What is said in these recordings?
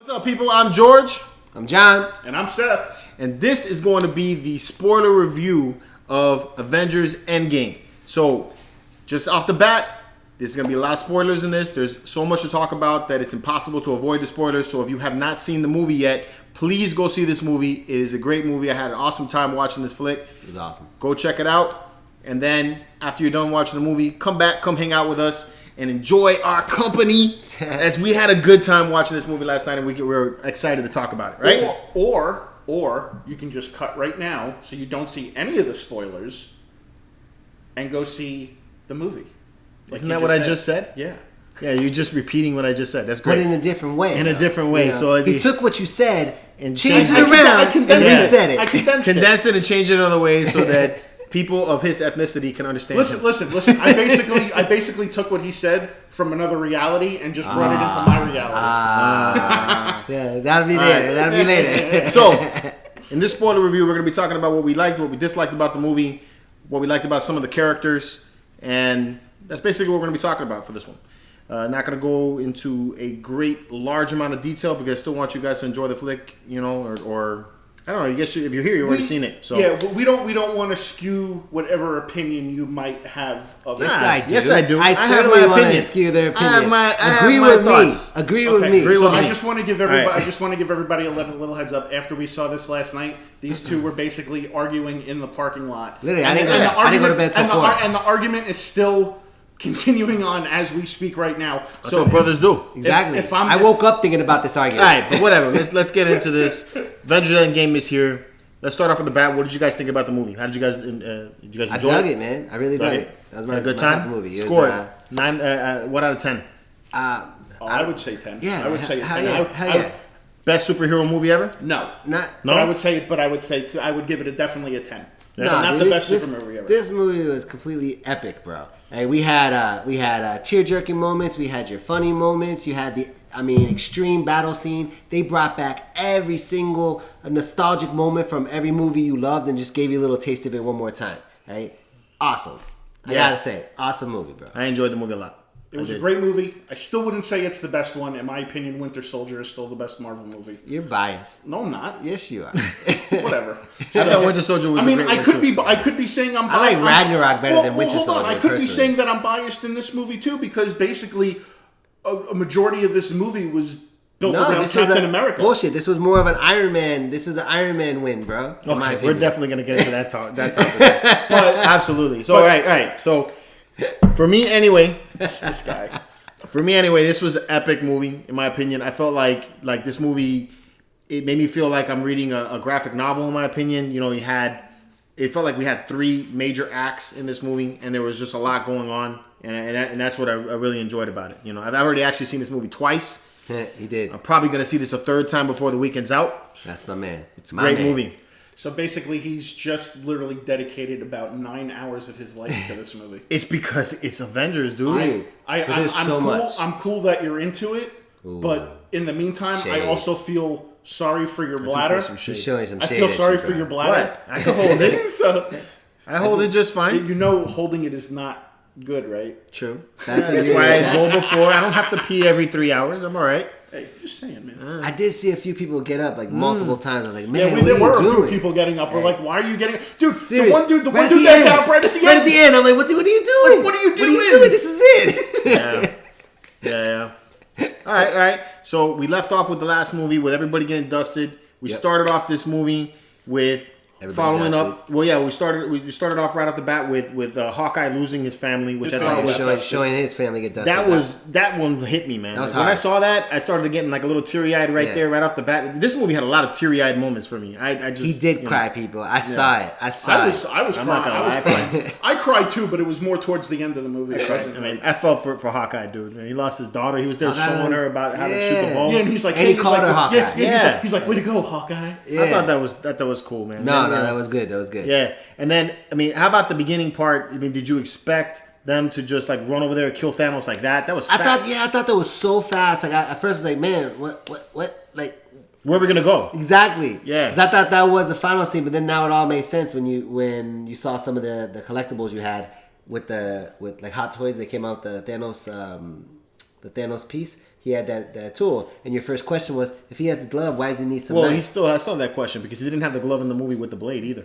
What's up, people? I'm George. I'm John. And I'm Seth. And this is going to be the spoiler review of Avengers Endgame. So, just off the bat, there's going to be a lot of spoilers in this. There's so much to talk about that it's impossible to avoid the spoilers. So, if you have not seen the movie yet, please go see this movie. It is a great movie. I had an awesome time watching this flick. It was awesome. Go check it out. And then, after you're done watching the movie, come back, come hang out with us, and enjoy our company, as we had a good time watching this movie last night, and we were excited to talk about it, right? Or you can just cut right now so you don't see any of the spoilers and go see the movie. Isn't that what I just said? Yeah. Yeah, you're just repeating what I just said. That's great. But in a different way. In a different way. You know, So he took what you said and changed changed it around, and then said it. I condensed it and changed it another way so that people of his ethnicity can understand. Listen. I basically took what he said from another reality and just brought it into my reality. Yeah, that'll be there. Right. That'll be later. So, in this spoiler review, we're going to be talking about what we liked, what we disliked about the movie, what we liked about some of the characters, and that's basically what we're going to be talking about for this one. Not going to go into a large amount of detail because I still want you guys to enjoy the flick, you know, or I don't know. I guess if you're here, you've already seen it. So yeah, but we don't want to skew whatever opinion you might have of it. Yes, I do. I certainly want to skew their opinion. Agree with me. Agree with me. So I just want to give everybody. Right. I just want to give everybody a little heads up. After we saw this last night, these two were basically arguing in the parking lot. Literally, I didn't go to bed till 4. And the argument is still continuing on as we speak right now. That's what brothers do. Exactly. I woke up thinking about this argument. All right, but whatever. Let's get into this. Avengers Endgame is here. Let's start off with the bat. What did you guys think about the movie? How did you guys enjoy it? I dug it, man. I really dug it. That was a good time. Movie. Score it. 9. What out of 10? I would say 10. Yeah, I would say 10. Hell yeah. Best superhero movie ever? No. No. But I would say I would give it definitely a 10. Yeah. No, not the best superhero movie ever. This movie was completely epic, bro. Hey, we had tear-jerking moments. We had your funny moments. You had the extreme battle scene. They brought back every single nostalgic moment from every movie you loved and just gave you a little taste of it one more time. Right? Awesome. I gotta say, awesome movie, bro. I enjoyed the movie a lot. It was a great movie. I still wouldn't say it's the best one. In my opinion, Winter Soldier is still the best Marvel movie. You're biased. No, I'm not. Yes, you are. Whatever. I thought Winter Soldier was. I could be saying I'm biased. I like Ragnarok better than Winter Soldier. Hold on. I could be saying that I'm biased in this movie too because basically a majority of this movie was built around Captain America. Bullshit. This was more of an Iron Man. This was an Iron Man win, bro. Okay, we're definitely gonna get into that topic. But absolutely. So all right. So for me anyway, this guy. For me anyway, this was an epic movie in my opinion. I felt like this movie, it made me feel like I'm reading a graphic novel in my opinion. You know, it felt like we had 3 major acts in this movie, and there was just a lot going on, and that's what I really enjoyed about it. You know, I've already actually seen this movie twice. Yeah, he did. I'm probably going to see this a 3rd time before the weekend's out. That's my man. It's a great movie. So basically, he's just literally dedicated about 9 hours of his life to this movie. It's because it's Avengers, dude. I'm cool that you're into it, but in the meantime, I also feel sorry for your bladder. He's showing some shade. I feel sorry for your bladder. What? I can hold it. I hold it just fine. You know, holding it is not good, right? True. That's why I go before. I don't have to pee every 3 hours. I'm all right. Hey, just saying, man. I did see a few people get up multiple times. I was like, man, there were a few people getting up. We're like, why are you getting up? Dude, Seriously. the one dude that got up right at the end. Right at the end. I'm like, what are you doing? Like, what are you doing? This is it. Yeah. All right. So we left off with the last movie with everybody getting dusted. We started off this movie with following up. Well, yeah, we started off right off the bat with Hawkeye losing his family, which I thought was showing his family get dusted. That one hit me, man. When I saw that, I started getting like a little teary eyed there right off the bat. This movie had a lot of teary eyed moments for me. He did cry, people. I saw it. I was crying. I cried too, but it was more towards the end of the movie. I felt for Hawkeye, dude. He lost his daughter. He was there showing her about how to shoot the ball. Yeah, and he's like, he called her Hawkeye. Yeah, he's like, way to go, Hawkeye. Yeah. I thought that was cool, man. No, that was good. Yeah, and then how about the beginning part? Did you expect them to just like run over there and kill Thanos like that? That was fast. I thought that was so fast. Like at first, I was like, man, what? Like, where are we gonna go? Exactly. Yeah. Because I thought that was the final scene, but then now it all made sense when you saw some of the collectibles you had with like Hot Toys. They came out the Thanos piece. he had that tool. And your first question was, if he has the glove, why does he need some Well, knife? he still has still that question because he didn't have the glove in the movie with the blade either.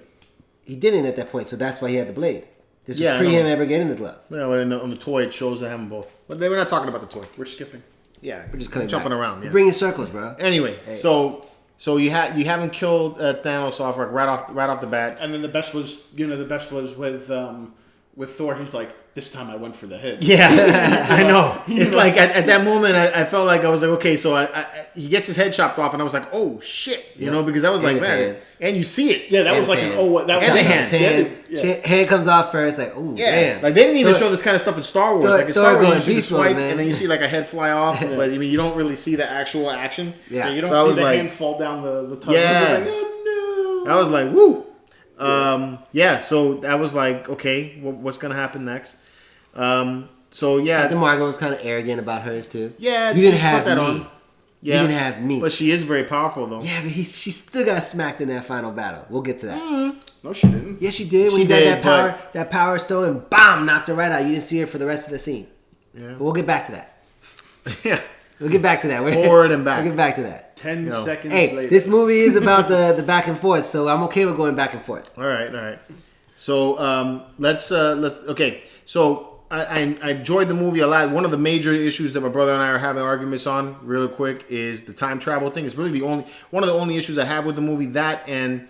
He didn't at that point, so that's why he had the blade. This Yeah, was I pre know. him ever getting the glove. Yeah, well, on the toy it shows they have them both, but we're not talking about the toy. We're skipping. Yeah, We're just coming jumping back. around. We're Yeah. bringing circles, bro. Anyway, so you haven't killed Thanos off right off the bat. And then the best was with Thor. He's like, this time I went for the head. Yeah, I know. It's like at that moment, I felt like I was like, okay, so he gets his head chopped off, and I was like, oh shit, you know, because I was And like, his man, hand. and you see it. Yeah, that And was like his an hand. that was And like the a- hand. Hand comes off first, like, ooh, Yeah, damn. like they didn't even Thor- show this kind of stuff in Star Wars. Thor- Like in Thor Star Wars, going you see the beast mode, swipe, man. and then you see like a head fly off, but I mean, you don't really see the actual action. Yeah. You don't So I see was the like- hand fall down the tunnel. Yeah. You're like, oh, no. I was like, woo. Yeah, so that was like, okay, what's gonna happen next? So yeah, Captain Marvel was kind of arrogant about hers, too. yeah, You didn't she put have that me. on. You didn't have me. but she is very powerful though. Yeah, but she still got smacked in that final battle. We'll get to that. No, she didn't. Yes, she did. When She you got did, that power stone and BAM! Knocked her right out. You didn't see her for the rest of the scene. Yeah. But we'll get back to that. Yeah, We'll get back to that. Forward and back. We'll get back to that. 10 Yo. seconds Hey, later. this movie is about the back and forth, so I'm okay with going back and forth. All right. So let's okay. So I enjoyed the movie a lot. One of the major issues that my brother and I are having arguments on, real quick, is the time travel thing. It's really one of the only issues I have with the movie. That and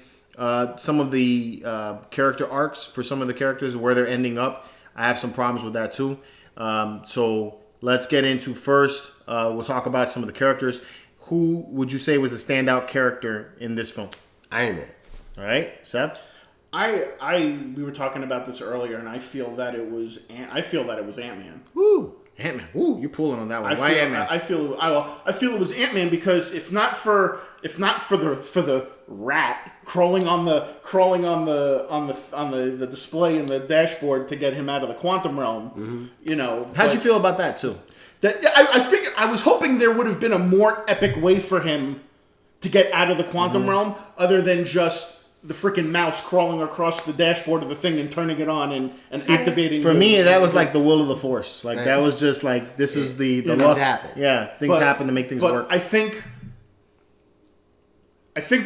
some of the character arcs for some of the characters, where they're ending up. I have some problems with that too. So let's get into first. We'll talk about some of the characters. Who would you say was the standout character in this film? Iron Man. All right, Seth. We were talking about this earlier, and I feel that it was Ant-Man. Woo! Ant-Man. Ooh, you're pulling on that one. I Why feel, Ant-Man? I feel it was Ant-Man because if not for the rat crawling on the display in the dashboard to get him out of the quantum realm, you know. How'd but you feel about that too? I figured I was hoping there would have been a more epic way for him to get out of the quantum realm, other than just the freaking mouse crawling across the dashboard of the thing and turning it on and activating. For me, that was like the will of the force. Like Right. that was just like this is the Things luck. happen. Yeah, things happen to make things but work. I think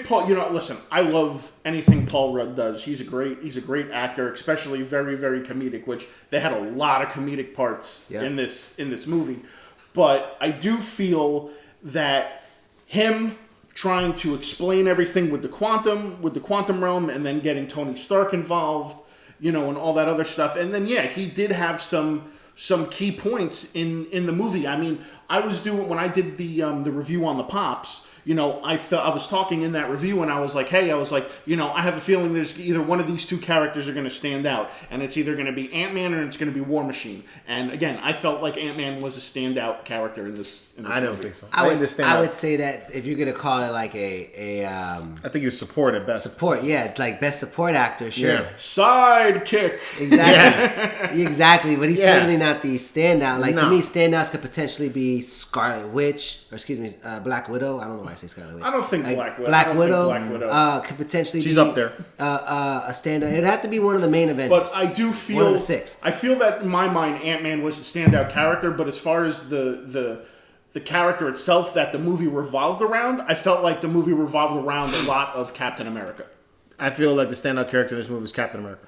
Paul. You know, listen. I love anything Paul Rudd does. He's a great actor, especially very, very comedic. Which they had a lot of comedic parts Yeah. in this movie. But I do feel that him trying to explain everything with the quantum realm, and then getting Tony Stark involved, you know, and all that other stuff. And then yeah, he did have some key points in the movie. I mean, when I did the review on the Pops, you know, I was talking in that review, and I was like, you know, I have a feeling there's either one of these two characters are going to stand out, and it's either going to be Ant-Man or it's going to be War Machine. And again, I felt like Ant-Man was a standout character in this I don't movie. think so. I understand. would say that if you're gonna call it like a I think you support at best. support, yeah, like best support actor, sure. Yeah. Sidekick. Exactly. Exactly. But he's Yeah. certainly not the standout. Like to No. me, standouts could potentially be Scarlet Witch, or excuse me, Black Widow. I don't know why I say Scarlet Witch. I don't think Like, Black Widow. Black I don't think Widow, Black Widow. could potentially She's be up there. a standout. It'd have to be one of the main Avengers. But I do feel one of the six. I feel that in my mind, Ant-Man was the standout character. But as far as the character itself that the movie revolved around, I felt like the movie revolved around a lot of Captain America. I feel like the standout character in this movie is Captain America.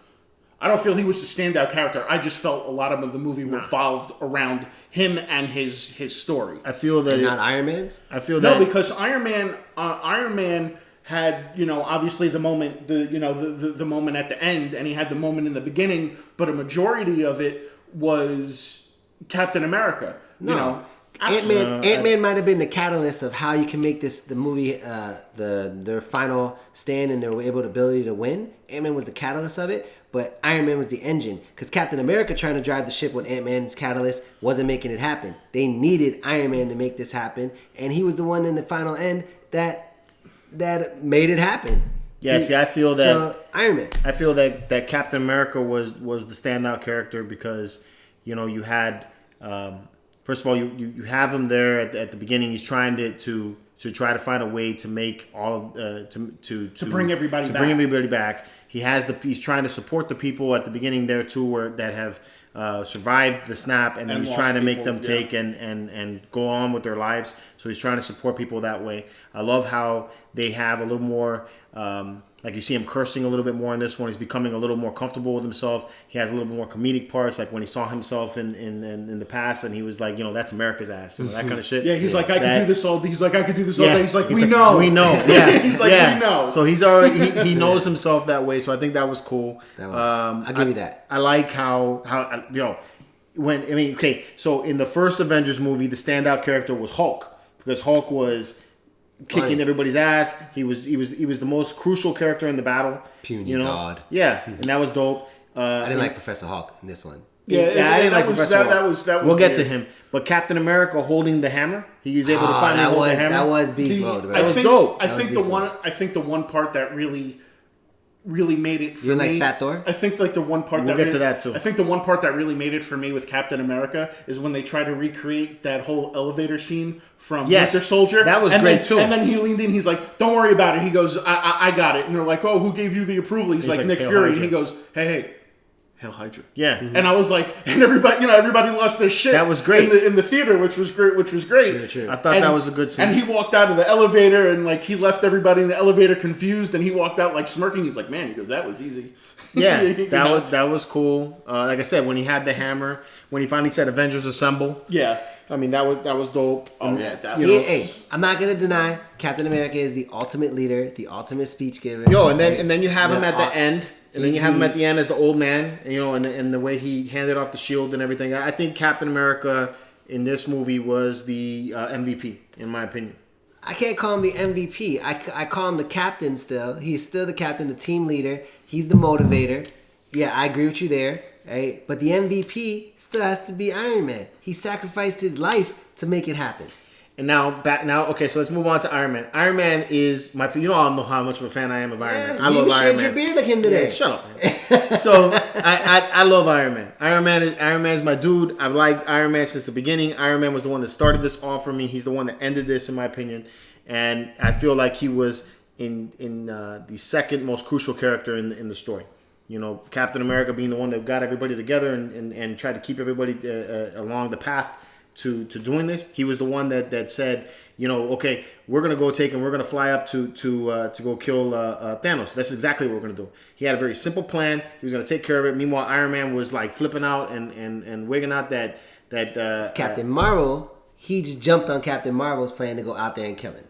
I don't feel he was the standout character. I just felt a lot of the movie revolved around him and his story. I feel that And not Iron Man's. I feel No, that because Iron Man had, you know, obviously the moment, the moment at the end, and he had the moment in the beginning, but a majority of it was Captain America. No. You know, Ant-Man might have been the catalyst of how you can make the movie their final stand and their ability to win. Ant-Man was the catalyst of it, but Iron Man was the engine. Because Captain America trying to drive the ship with Ant-Man's catalyst wasn't making it happen. They needed Iron Man to make this happen, and he was the one in the final end that made it happen. Yeah, see, I feel that So Iron Man. I feel that Captain America was the standout character because, you know, you had first of all you have him there at the beginning. He's trying to try to find a way to make all of to bring everybody back. bring everybody back. he's trying to support the people at the beginning there too, that have survived the snap, and then he's trying to make them take and go on with their lives. So he's trying to support people that way. I love how they have a little more. Like you see him cursing a little bit more in this one. He's becoming a little more comfortable with himself. He has a little bit more comedic parts, like when he saw himself in the past, and he was like, that's America's ass, that kind of shit. Yeah, he's like, I could do this all day. He's like, I could do this all day. He's like, we know. Yeah, he's like, we know. So he's already he knows himself that way. So I think that was cool. That was. I'll give you that. I like how so in the first Avengers movie, the standout character was Hulk, because Hulk was kicking everybody's ass. He was the most crucial character in the battle. Puny god. Yeah, and that was dope. I didn't like Professor Hulk in this one. Yeah, I didn't like Professor Hulk. That was we'll get to him. But Captain America holding the hammer, he was able to finally hold the hammer. That was beast mode. Right? That was dope. I think the one part that really made it for you me. like Fat Thor? I think like the one part we'll get to that too. I think the one part that really made it for me with Captain America is when they try to recreate that whole elevator scene from Winter Soldier. That was great too. And then he leaned in. He's like, "Don't worry about it." He goes, "I got it." And they're like, "Oh, who gave you the approval?" He's like, "Nick Hail Fury." Hydra. And he goes, "Hey, Hail Hydra." Yeah. And I was like, and everybody lost their shit. That was great in the theater, which was great. True. I thought that was a good scene. And he walked out of the elevator, and like he left everybody in the elevator confused, and he walked out like smirking. He's like, "Man," he goes, "that was easy." Yeah, that was cool. Like I said, when he had the hammer, when he finally said "Avengers Assemble," Yeah. I mean that was dope. Oh yeah, that Hey, I'm not gonna deny Captain America is the ultimate leader, the ultimate speech giver. And then you have him at the end. And then you have him at the end as the old man, and the way he handed off the shield and everything. I think Captain America in this movie was the MVP, in my opinion. I can't call him the MVP. I call him the captain still. He's still the captain, the team leader. He's the motivator. Yeah, I agree with you there. Right? But the MVP still has to be Iron Man. He sacrificed his life to make it happen. And okay, so let's move on to Iron Man. Iron Man is my. You all know how much of a fan I am of Iron Man. I love Iron Man. You shaved your beard like him today. Yeah, shut up, man. So I love Iron Man. Iron Man is my dude. I've liked Iron Man since the beginning. Iron Man was the one that started this off for me. He's the one that ended this, in my opinion. And I feel like he was in the second most crucial character in the story. Captain America being the one that got everybody together and tried to keep everybody along the path to doing this. He was the one that said, okay, we're gonna go take and we're gonna fly up to go kill Thanos. That's exactly what we're gonna do. He had a very simple plan. He was gonna take care of it. Meanwhile, Iron Man was like flipping out and wigging out that Captain Marvel. He just jumped on Captain Marvel's plan to go out there and kill him.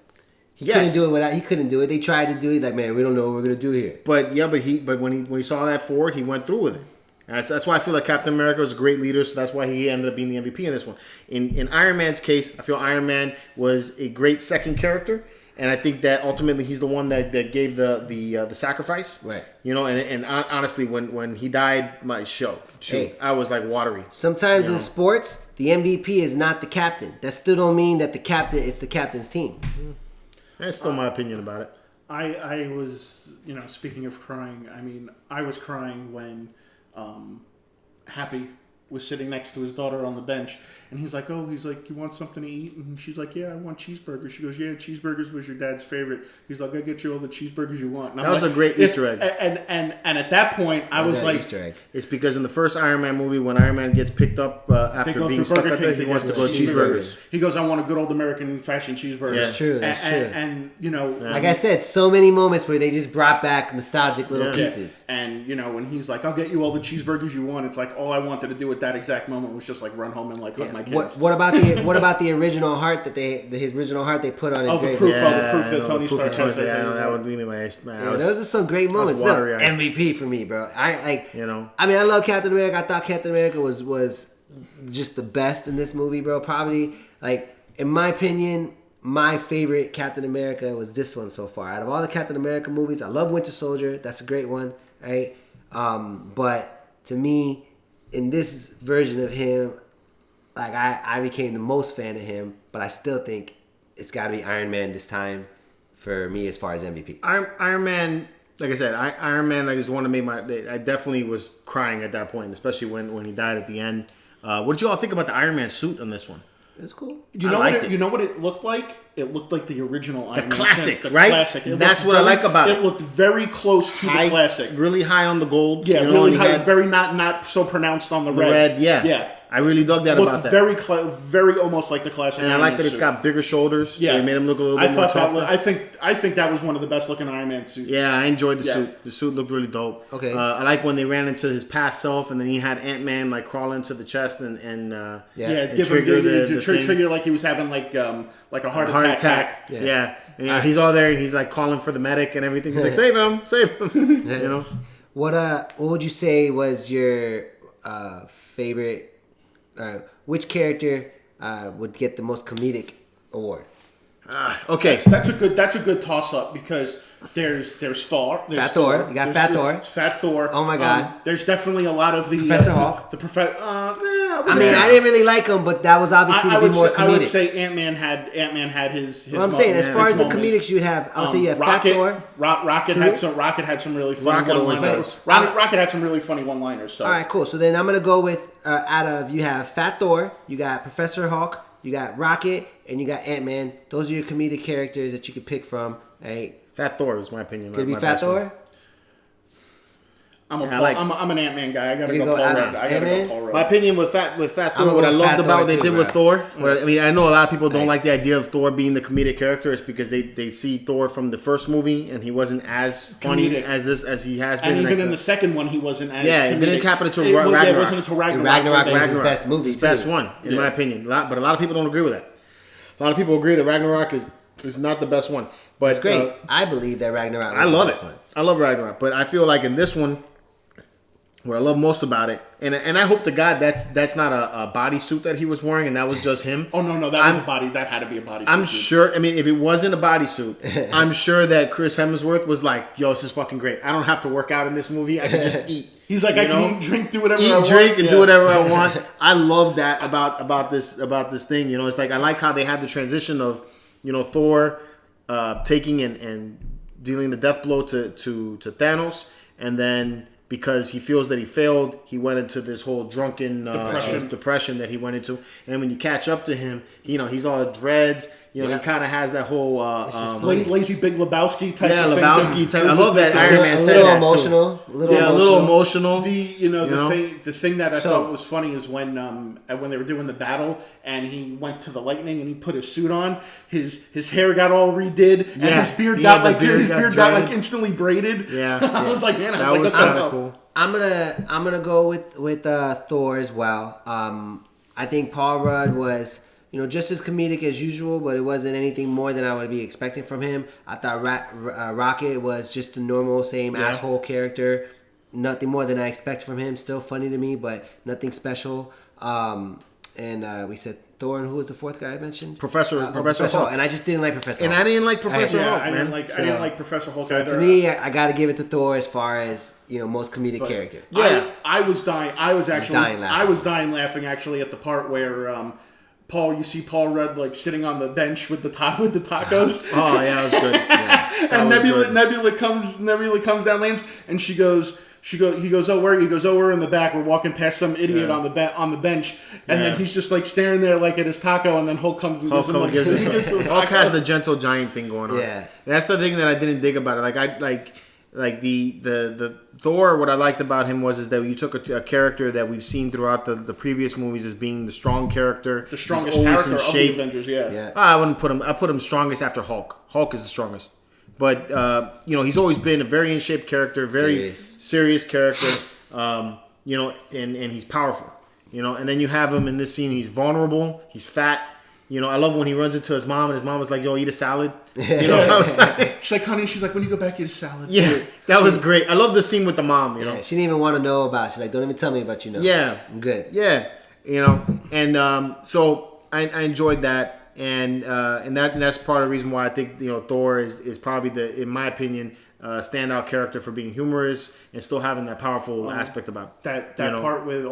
He couldn't do it. They tried to do it. Like, man, we don't know what we're gonna do here. But when he saw that forward, he went through with it. That's why I feel like Captain America was a great leader, so that's why he ended up being the MVP in this one. In Iron Man's case, I feel Iron Man was a great second character, and I think that ultimately he's the one that gave the sacrifice. Right. And honestly, when he died, I was like watery. Sometimes in sports, the MVP is not the captain. That still don't mean that it's the captain's team. That's still my opinion about it. I was, speaking of crying, I mean, I was crying when Happy was sitting next to his daughter on the bench, and he's like, you want something to eat? And she's like, yeah, I want cheeseburgers. She goes, yeah, cheeseburgers was your dad's favorite. He's like, I'll get you all the cheeseburgers you want. And that was a great Easter egg. And at that point, I was like, Easter egg. It's because in the first Iron Man movie, when Iron Man gets picked up after being stuck up there, he wants to go cheeseburgers. He goes, I want a good old American fashion cheeseburger. Yeah. That's true. That's true. And like I said, so many moments where they just brought back nostalgic little pieces. And when he's like, I'll get you all the cheeseburgers you want, it's like all I wanted to do at that exact moment was just like run home and like hug my kids. What about the original heart his original heart they put on his grave? The proof that Tony Stark has. That would be my. Those are some great moments. MVP for me, bro. I love Captain America. I thought Captain America was just the best in this movie, bro. Probably, like, in my opinion, my favorite Captain America was this one so far. Out of all the Captain America movies, I love Winter Soldier. That's a great one, right? But to me, in this version of him, like, I became the most fan of him, but I still think it's got to be Iron Man this time for me as far as MVP. Iron Man, like I said, Iron Man like is the one that made my. I definitely was crying at that point, especially when he died at the end. What did you all think about the Iron Man suit on this one? It's cool. You know what it looked like? it looked like the original Iron Man. classic, The right? Classic. That's what I like about it. It looked very close to the classic. Really high on the gold. Yeah, you know, really and high, had very not so pronounced on the the red. red. Yeah, Yeah. I really dug that Looked about that. very almost like the classic. And I Iron like Man that it's suit. got bigger shoulders. Yeah, So it made him look a little bit more tougher. I think that was one of the best looking Iron Man suits. Yeah, I enjoyed the Yeah. suit. The suit looked really dope. Okay. I like when they ran into his past self, and then he had Ant-Man like crawl into the chest and Give trigger him the thing. trigger like he was having like a heart attack. Yeah. Yeah. And, you know, he's all there, and he's like calling for the medic and everything. He's like, save him. You know. What would you say was your favorite? Which character would get the most comedic award? Okay. That's a good toss up because there's Thor. There's Fat Thor. You got Fat Thor. Fat Thor. Oh my God. There's definitely a lot of the Professor Hulk. The professor. I mean, I didn't really like him, but that was obviously to be more comedic. I would say Ant-Man had his. Well, I'm saying, as far as the moments. comedics you would have, I would say you have Rocket, Fat Thor. Rocket had some really funny Rocket always one-liners. does. Rocket had some really funny one-liners. So. All right, cool. So then I'm gonna go with you have Fat Thor, you got Professor Hulk, you got Rocket, and you got Ant-Man. Those are your comedic characters that you could pick from. Right? Fat Thor is my opinion. Could it be my Fat best one. Thor? I'm I'm an Ant-Man guy. I gotta You go go Paul Rudd. I gotta Ant-Man? go Paul Rudd. My opinion with Fat I'm Thor, gonna what I go loved Fat about Thor what they too, did with bro. Thor. I mean, I know a lot of people don't like the idea of Thor being the comedic character. It's because they see Thor from the first movie and he wasn't as funny Comedic. as he has been. And even like in the second one, he wasn't as Yeah, it comedic. didn't happen until It Ragnarok. wasn't until Ragnarok. And Ragnarok where was they- his best movie, His best too. one, in Yeah. my opinion. But a lot of people don't agree with that. A lot of people agree that Ragnarok is not the best one. But It's great. I believe that Ragnarok was I love the it. best one. I love Ragnarok, but I feel like in this one, what I love most about it, and I hope to God that's not a bodysuit that he was wearing, and that was just him. Oh no, that was a body. That had to be a body. I'm sure. I mean, if it wasn't a bodysuit, I'm sure that Chris Hemsworth was like, "Yo, this is fucking great. I don't have to work out in this movie. I can just eat." He's like, You I can know? eat, drink, do whatever I want. Drink, and Yeah. do whatever I want. I love that about this thing. You know, it's like I like how they had the transition of, you know, Thor taking and dealing the death blow to Thanos, and then because he feels that he failed, he went into this whole drunken depression that he went into. And when you catch up to him, you know, he's all dreads. You know, Yeah. he kind of has that whole Lazy Big Lebowski type. yeah, of thing. Lebowski type. I love that Iron Man A said little that emotional. too. A little Yeah, a emotional. little emotional. The thing that I So- thought was funny is when they were doing the battle and he went to the lightning and he put his suit on, his hair got all redid and Yeah. his beard Yeah, got the like beard his got beard got like dreaded. instantly braided. Yeah. I was like, man, That was that's kind of cool. I'm gonna go with Thor as well. I think Paul Rudd was, you know, just as comedic as usual, but it wasn't anything more than I would be expecting from him. I thought Rocket was just the normal same asshole character. Nothing more than I expect from him. Still funny to me, but nothing special. And we said Thor, and who was the fourth guy I mentioned? Professor Hulk. Hulk. And I just didn't like Professor And Hulk. I didn't like Professor Yeah, Hulk, I man. didn't like Professor Hulk So either. to me, I got to give it to Thor as far as, you know, most comedic character. Yeah. I was dying. I was dying laughing. laughing actually at the part where you see Paul Rudd like sitting on the bench with the tacos. Oh yeah, that was good. And was good. Nebula comes down lanes, and he goes, oh, where? He goes, oh, we're in the back. We're walking past some idiot on the bench, and then he's just like staring there like at his taco, and then Hulk comes and gives him Hulk has the gentle giant thing going on. Yeah. That's the thing that I didn't dig about it. Like the Thor. What I liked about him was that you took a character that we've seen throughout the previous movies as being the strong character, the strongest He's always character in of the shape. Avengers. Yeah. Yeah. I wouldn't put him. I put him strongest after Hulk. Hulk is the strongest. But you know, he's always been a very in shape character, very serious character. You know, and he's powerful. You know, and then you have him in this scene. He's vulnerable. He's fat. You know, I love when he runs into his mom, and his mom was like, "Yo, eat a salad." You know, I was like, She's like, honey. She's like, when you go back, eat a salad. yeah, that was great. I love the scene with the mom. You know, Yeah, she didn't even want to know about it. She's like, don't even tell me about you know. yeah, I'm good. yeah, you know, and so I enjoyed that, and that's part of the reason why I think, you know, Thor is probably in my opinion, standout character for being humorous and still having that powerful aspect about That you know. part with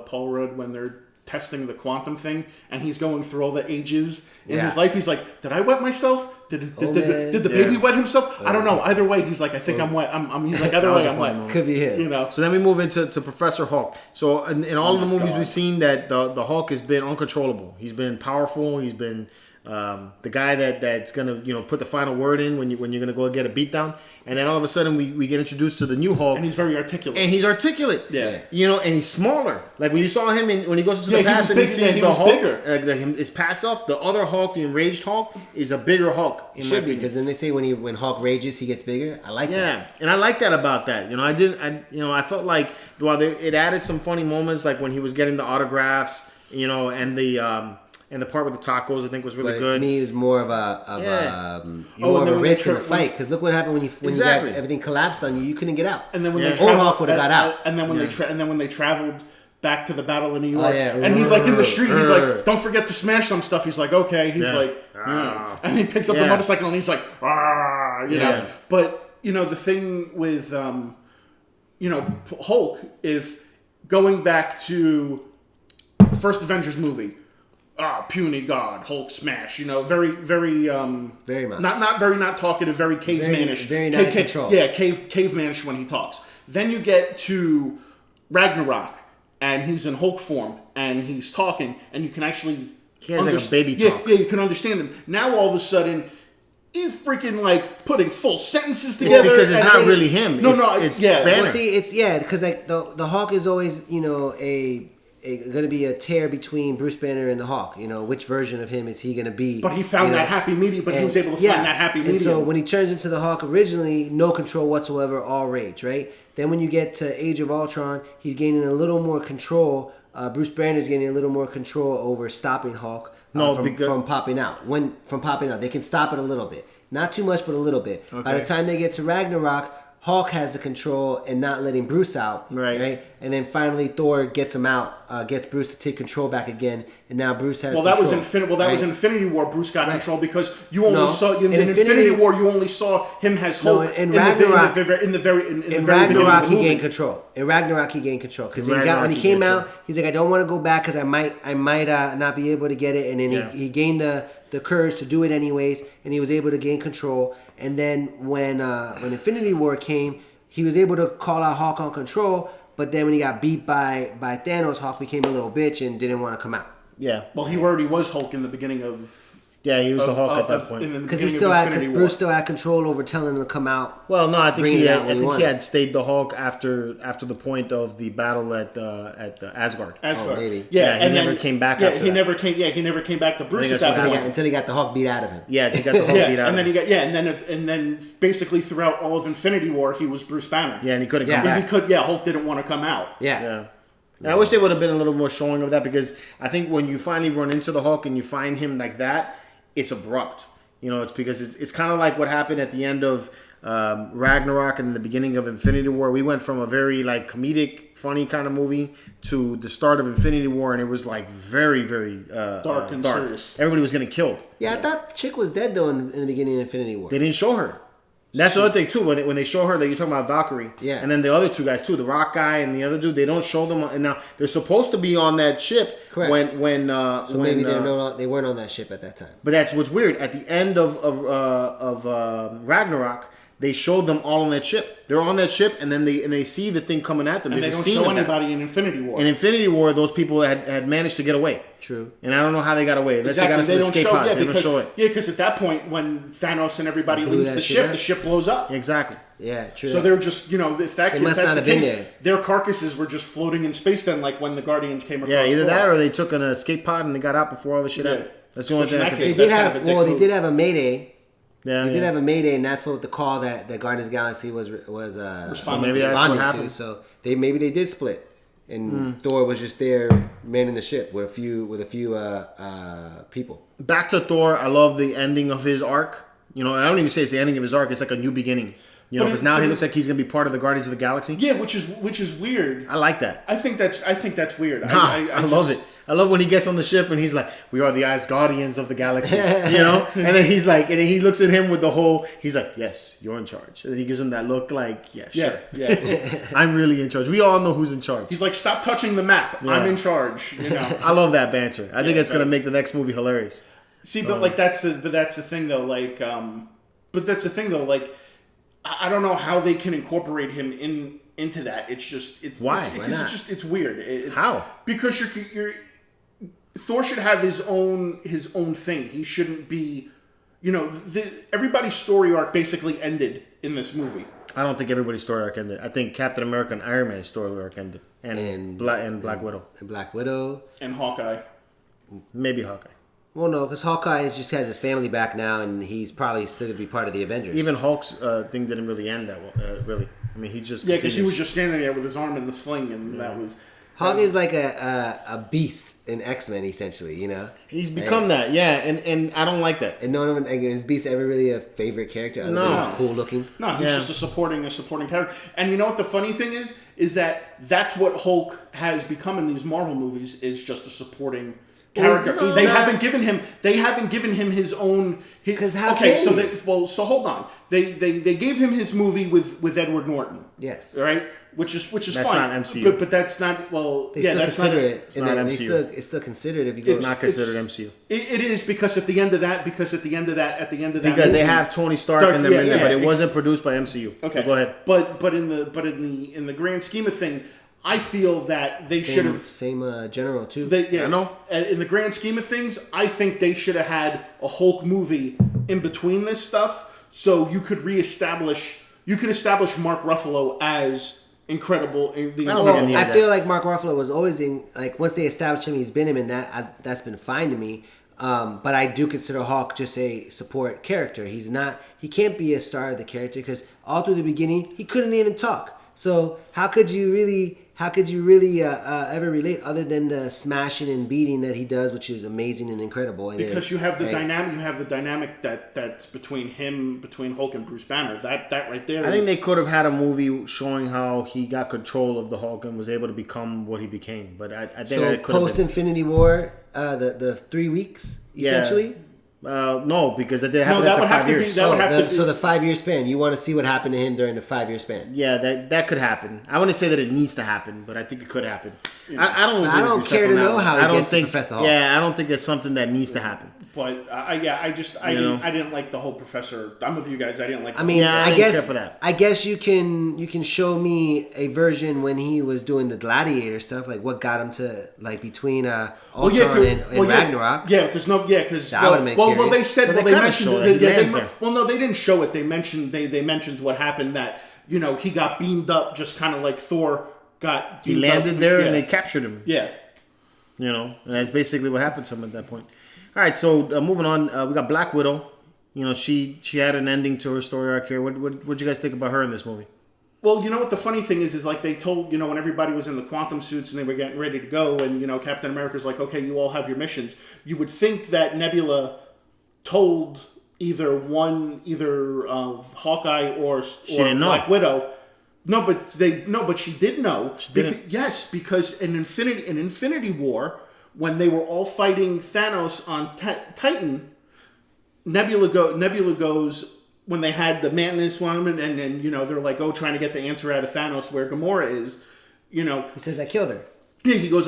Paul Rudd when they're testing the quantum thing and he's going through all the ages in his life. He's like, did I wet myself? Did the baby wet himself? I don't know. Either way, he's like, I think I'm wet. He's like, either way, I'm wet. Could be him. You know. So then we move into Professor Hulk. So in all of the movies we've seen, that the Hulk has been uncontrollable. He's been powerful. He's been the guy that's gonna put the final word in when you're gonna go get a beatdown, and then all of a sudden we get introduced to the new Hulk, And he's very articulate. Yeah. And he's smaller. Like when you saw him when he goes into the he past was and he big- sees he the was Hulk, bigger. his past self, the other Hulk, the enraged Hulk, is a bigger Hulk. In my Should be, opinion. because then they say when Hulk rages, he gets bigger. I like that. Yeah, and I like that about that. I felt like it added some funny moments, like when he was getting the autographs, and the part with the tacos, I think was really But good. to me, it was more of a risk in the fight. Because look what happened when Exactly. you got everything collapsed on you. You couldn't get out. And then when Yeah. they Old traveled, Hulk would've got out. And then when they traveled back to the battle in New York, yeah. and he's like in the street, he's like, "Don't forget to smash some stuff." He's like, "Okay." He's like, and he picks up the Yeah. motorcycle and he's like, you know. Yeah. But the thing with Hulk is going back to first Avengers movie. Puny God, Hulk smash. Very, very, Very much. not talkative, very cavemanish. Very not in control. Yeah, cavemanish when he talks. Then you get to Ragnarok, and he's in Hulk form, and he's talking, and you can actually He has like a baby yeah, talk. Yeah, you can understand him. Now all of a sudden, he's freaking like putting full sentences together. because it's and not I think really him. It's yeah. Banner. Well, see, because like the Hulk is always going to be a tear between Bruce Banner and the Hulk. Which version of him is he going to be? But he found that happy medium. But he was able to find that happy medium. And so when he turns into the Hulk, originally no control whatsoever, all rage, right? Then when you get to Age of Ultron, he's gaining a little more control. Bruce Banner's getting a little more control over stopping Hulk from popping out. They can stop it a little bit, not too much, but a little bit. Okay. By the time they get to Ragnarok, Hulk has the control and not letting Bruce out, right? And then finally Thor gets him out, gets Bruce to take control back again, and now Bruce has. Well, control, that was Infinity War. Bruce got control because you only saw in Infinity War. You only saw him as Hulk. In Ragnarok, in the very Ragnarok, he movie. gained control. In Ragnarok, he gained control because Ragnarok, when he he came gained out, he's like, I don't want to go back because I might not be able to get it, and then he gained the courage to do it anyways, and he was able to gain control. And then when Infinity War came, he was able to call out Hulk on control, but then when he got beat by Thanos, Hulk became a little bitch and didn't want to come out. Yeah. Well, he already was Hulk in the beginning of. Yeah, he was the Hulk at that point. Because Bruce still had control over telling him to come out. Well, no, I think he had stayed the Hulk after the point of the battle at Asgard. Asgard. Maybe. Yeah, he never came back Yeah, after he that. never came. Yeah, he never came back to Bruce at that's that what point. Until he got the Hulk beat out of him. Yeah, he got the Hulk beat out. And then of him. and then basically throughout all of Infinity War, he was Bruce Banner. Yeah, and he couldn't come back. Hulk didn't want to come out. Yeah. And I wish they would have been a little more showing of that, because I think when you finally run into the Hulk and you find him like that, it's abrupt. It's because it's kind of like what happened at the end of Ragnarok and the beginning of Infinity War. We went from a very like comedic, funny kind of movie to the start of Infinity War, and it was like very, very Dark and serious. Everybody was getting killed. Yeah, I thought the chick was dead though in the beginning of Infinity War. They didn't show her. That's the other thing too. When they show her, that you're talking about Valkyrie, Yeah. and then the other two guys too, the Rock guy and the other dude, they don't show them. And now they're supposed to be on that ship. Correct. So Maybe they weren't on that ship at that time. But that's what's weird. At the end of Ragnarok, they showed them all on that ship. They're on that ship, and then they see the thing coming at them. And There's they a don't scene show of that. anybody in Infinity War. In Infinity War, those people had managed to get away. True. And I don't know how they got away. Unless they got us They in don't escape show. pods. Yeah, They don't show it. because at that point when Thanos and everybody Blew leaves that the shit ship, up. the ship blows up. Exactly. Yeah, true. So they're just, if that if must that's not the have been case, there. their carcasses were just floating in space then, like when the Guardians came across. Yeah, either Thor. that or they took an escape pod and they got out before all the shit Yeah. happened. That's the only Which in thing I that can case, think. they did that's have kind of a dick they did have a Mayday. Yeah, They did have a Mayday, and that's what the call that Guardians of the Galaxy was So maybe that's what responding to. happened. So they did split, and Thor was just there manning the ship with a few people. Back to Thor, I love the ending of his arc. And I don't even say it's the ending of his arc. It's like a new beginning. Because now he looks like he's gonna be part of the Guardians of the Galaxy. Yeah, which is weird. I like that. I think that's weird. I love it. I love when he gets on the ship and he's like, "We are the Asgardians of the galaxy," And then he's like, and then he looks at him with the whole. He's like, "Yes, you're in charge." And then he gives him that look, like, "Yeah, sure, Yeah. I'm really in charge." We all know who's in charge. He's like, "Stop touching the map. Yeah. I'm in charge." I love that banter. I think it's gonna make the next movie hilarious. See, but that's the thing though. I don't know how they can incorporate him into that. It's Why? It's, Why because not? it's weird. How? Because you're Thor should have his own thing. He shouldn't be, everybody's story arc basically ended in this movie. I don't think everybody's story arc ended. I think Captain America and Iron Man's story arc ended, and Black Widow, and Black Widow, and Hawkeye, maybe Hawkeye. Well, no, because Hawkeye just has his family back now, and he's probably still going to be part of the Avengers. Even Hulk's thing didn't really end that well, really. I mean, he just because he was just standing there with his arm in the sling, and that was. Hulk is like a beast in X-Men, essentially, He's become that, yeah, and I don't like that. And no one, is Beast ever really a favorite character? Other than he's cool looking. No, he's just a supporting character. And you know what the funny thing is that that's what Hulk has become in these Marvel movies, is just a supporting character. They haven't given him his own. Because how okay, can so hold on. They gave him his movie with Edward Norton. Yes. Right. Which is that's fine. Not MCU. But that's not They still that's consider not it. It's not MCU. It's still considered if you go. It's not considered MCU. It is because at the end of that because movie, they have Tony Stark in them, but it wasn't produced by MCU. Okay, so go ahead. But in the grand scheme of thing, I feel that they should have same general too. I know. In the grand scheme of things, I think they should have had a Hulk movie in between this stuff, so you could establish Mark Ruffalo as incredible. I feel like Mark Ruffalo was always in, like, once they established him, he's been him, and that's been fine to me. But I do consider Hulk just a support character. He can't be a star of the character because all through the beginning he couldn't even talk. So how could you really ever relate other than the smashing and beating that he does, which is amazing and incredible? Because you have the dynamic. You have the dynamic that's between Hulk and Bruce Banner. That right there. I think they could have had a movie showing how he got control of the Hulk and was able to become what he became. But I think so that could have post been. Infinity War, the 3 weeks essentially. No, because that didn't happen after 5 years. So the 5 year span. You want to see what happened to him during the 5 year span. Yeah, that could happen. I wouldn't say that it needs to happen, but I think it could happen. I don't care to know how he gets to Professor Hulk. Yeah, I don't think it's something that needs to happen. But I didn't like the whole Professor. I'm with you guys. I didn't like. I mean, I guess care for that. I guess you can show me a version when he was doing the Gladiator stuff, like what got him to like between Ultron and Ragnarok. Yeah, because they didn't show it. They mentioned what happened, that he got beamed up, just kind of like Thor got. He landed there and they captured him. Yeah, and that's basically what happened to him at that point. All right, so moving on, we got Black Widow. She had an ending to her story arc here. What'd you guys think about her in this movie? Well, you know what the funny thing is like they told, when everybody was in the quantum suits and they were getting ready to go, and Captain America's like, okay, you all have your missions. You would think that Nebula told either Hawkeye or Black Widow. No, but she did know. She didn't. Yes, because in Infinity War, when they were all fighting Thanos on Titan, Nebula goes, when they had the Mantis woman, and they're like, trying to get the answer out of Thanos where Gamora is, He says, I killed her. Yeah, he goes,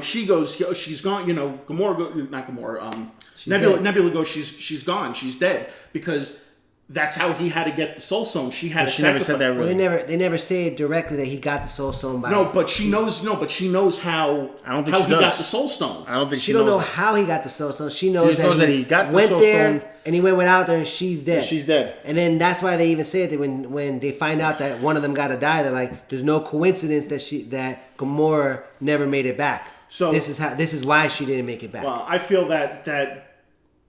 she goes, she's gone, Gamora, not Gamora, Nebula goes, she's gone, she's dead, because that's how he had to get the Soul Stone. She had. She never said that. Really. Well, they never say it directly that he got the Soul Stone by. No, but she knows how. I don't think how she he does. got the Soul Stone. I don't think she knows don't know that. how he got the Soul Stone. She knows, she just knows that he got the went Soul there, Stone, and he went out there, and she's dead. She's dead. And then that's why they even say it, that when they find out that one of them got to die, they're like, "There's no coincidence that Gamora never made it back." So this is why she didn't make it back. Well, I feel that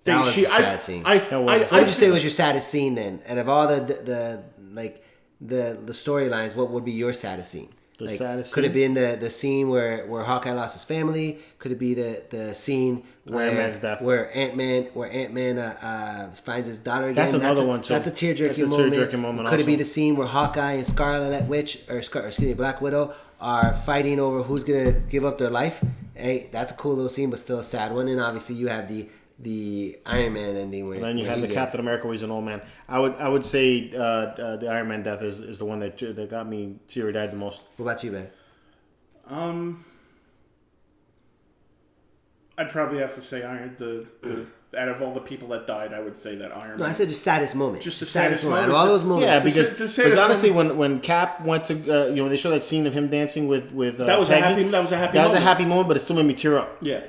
was a sad scene. What would you say was your saddest scene then? And of all the storylines, what would be your saddest scene? The saddest could scene? it be in the scene where Hawkeye lost his family? Could it be the scene where Ant-Man's death. where Ant-Man finds his daughter again? That's another one too. That's a tear-jerking moment. Could it be the scene where Hawkeye and Scarlet Witch Black Widow are fighting over who's gonna give up their life? Hey, that's a cool little scene, but still a sad one. And obviously you have the Iron Man ending where. And then you have the Captain America where he's an old man. I would say the Iron Man death is the one that got me teary-eyed the most. What about you, man? I'd probably have to say out of all the people that died, I would say that Iron Man. No, I said just saddest moment. Just the saddest moment. Out of all those moments. Yeah, because honestly, when Cap went to, they showed that scene of him dancing with that was Peggy, that was a happy moment, but it still made me tear up. Yeah.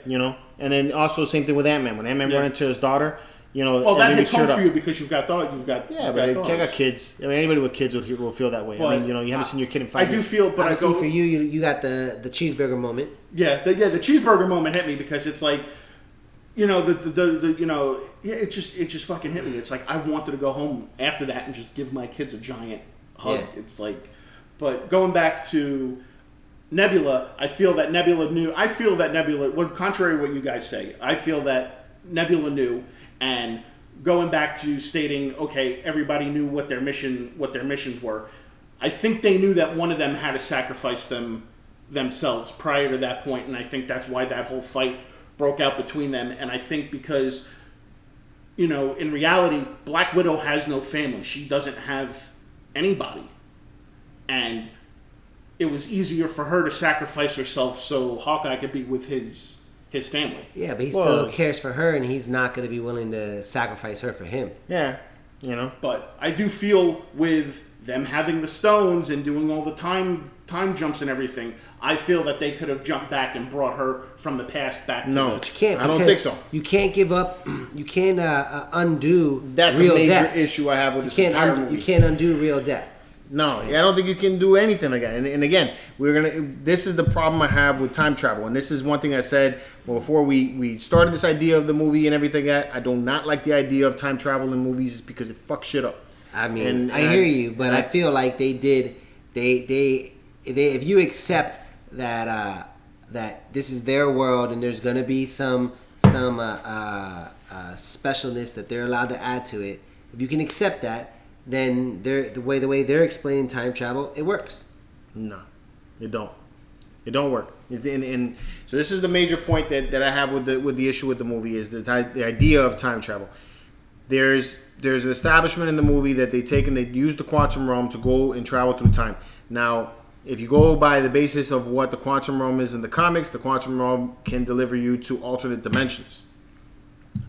And then also same thing with Ant-Man. When Ant-Man Yeah. run into his daughter, you know, Well, it that made me hits home teared for up. you because you've got dogs. Yeah, but I got kids. I mean, anybody with kids will feel that way. I But mean, you know, you haven't seen your kid in 5 I do years. feel, but I Obviously, go for you got the cheeseburger moment. Yeah, the cheeseburger moment hit me because it's like, you know, the you know, yeah, it just fucking hit me. It's like I wanted to go home after that and just give my kids a giant hug. Yeah. It's like, but going back to Nebula, I feel that Nebula knew. I feel that Nebula, well, contrary to what you guys say, I feel that Nebula knew, and going back to stating, okay, everybody knew what their missions were. I think they knew that one of them had to sacrifice themselves prior to that point, and I think that's why that whole fight broke out between them. And I think because, you know, in reality, Black Widow has no family. She doesn't have anybody. And it was easier for her to sacrifice herself so Hawkeye could be with his family. Yeah, but he Well- still cares for her, and he's not going to be willing to sacrifice her for him. Yeah, you know. But I do feel with them having the stones and doing all the time jumps and everything, I feel that they could have jumped back and brought her from the past back to No. the... Can't, I don't because think so. You can't give up. You can't undo That's real a major death. issue I have with You this can't entire undo, movie. you can't undo real death. No, I don't think you can do anything like that. And again, this is the problem I have with time travel. And this is one thing I said before we started this idea of the movie and everything. I do not like the idea of time travel in movies because it fucks shit up. I mean, And I hear you, but I feel like they did. They if you accept that that this is their world and there's gonna be some specialness that they're allowed to add to it. If you can accept that, then the way they're explaining time travel, it works. No, it don't. It don't work. And so this is the major point that I have with the issue with the movie is the idea of time travel. There's an establishment in the movie that they take and they use the quantum realm to go and travel through time. Now, if you go by the basis of what the quantum realm is in the comics, the quantum realm can deliver you to alternate dimensions.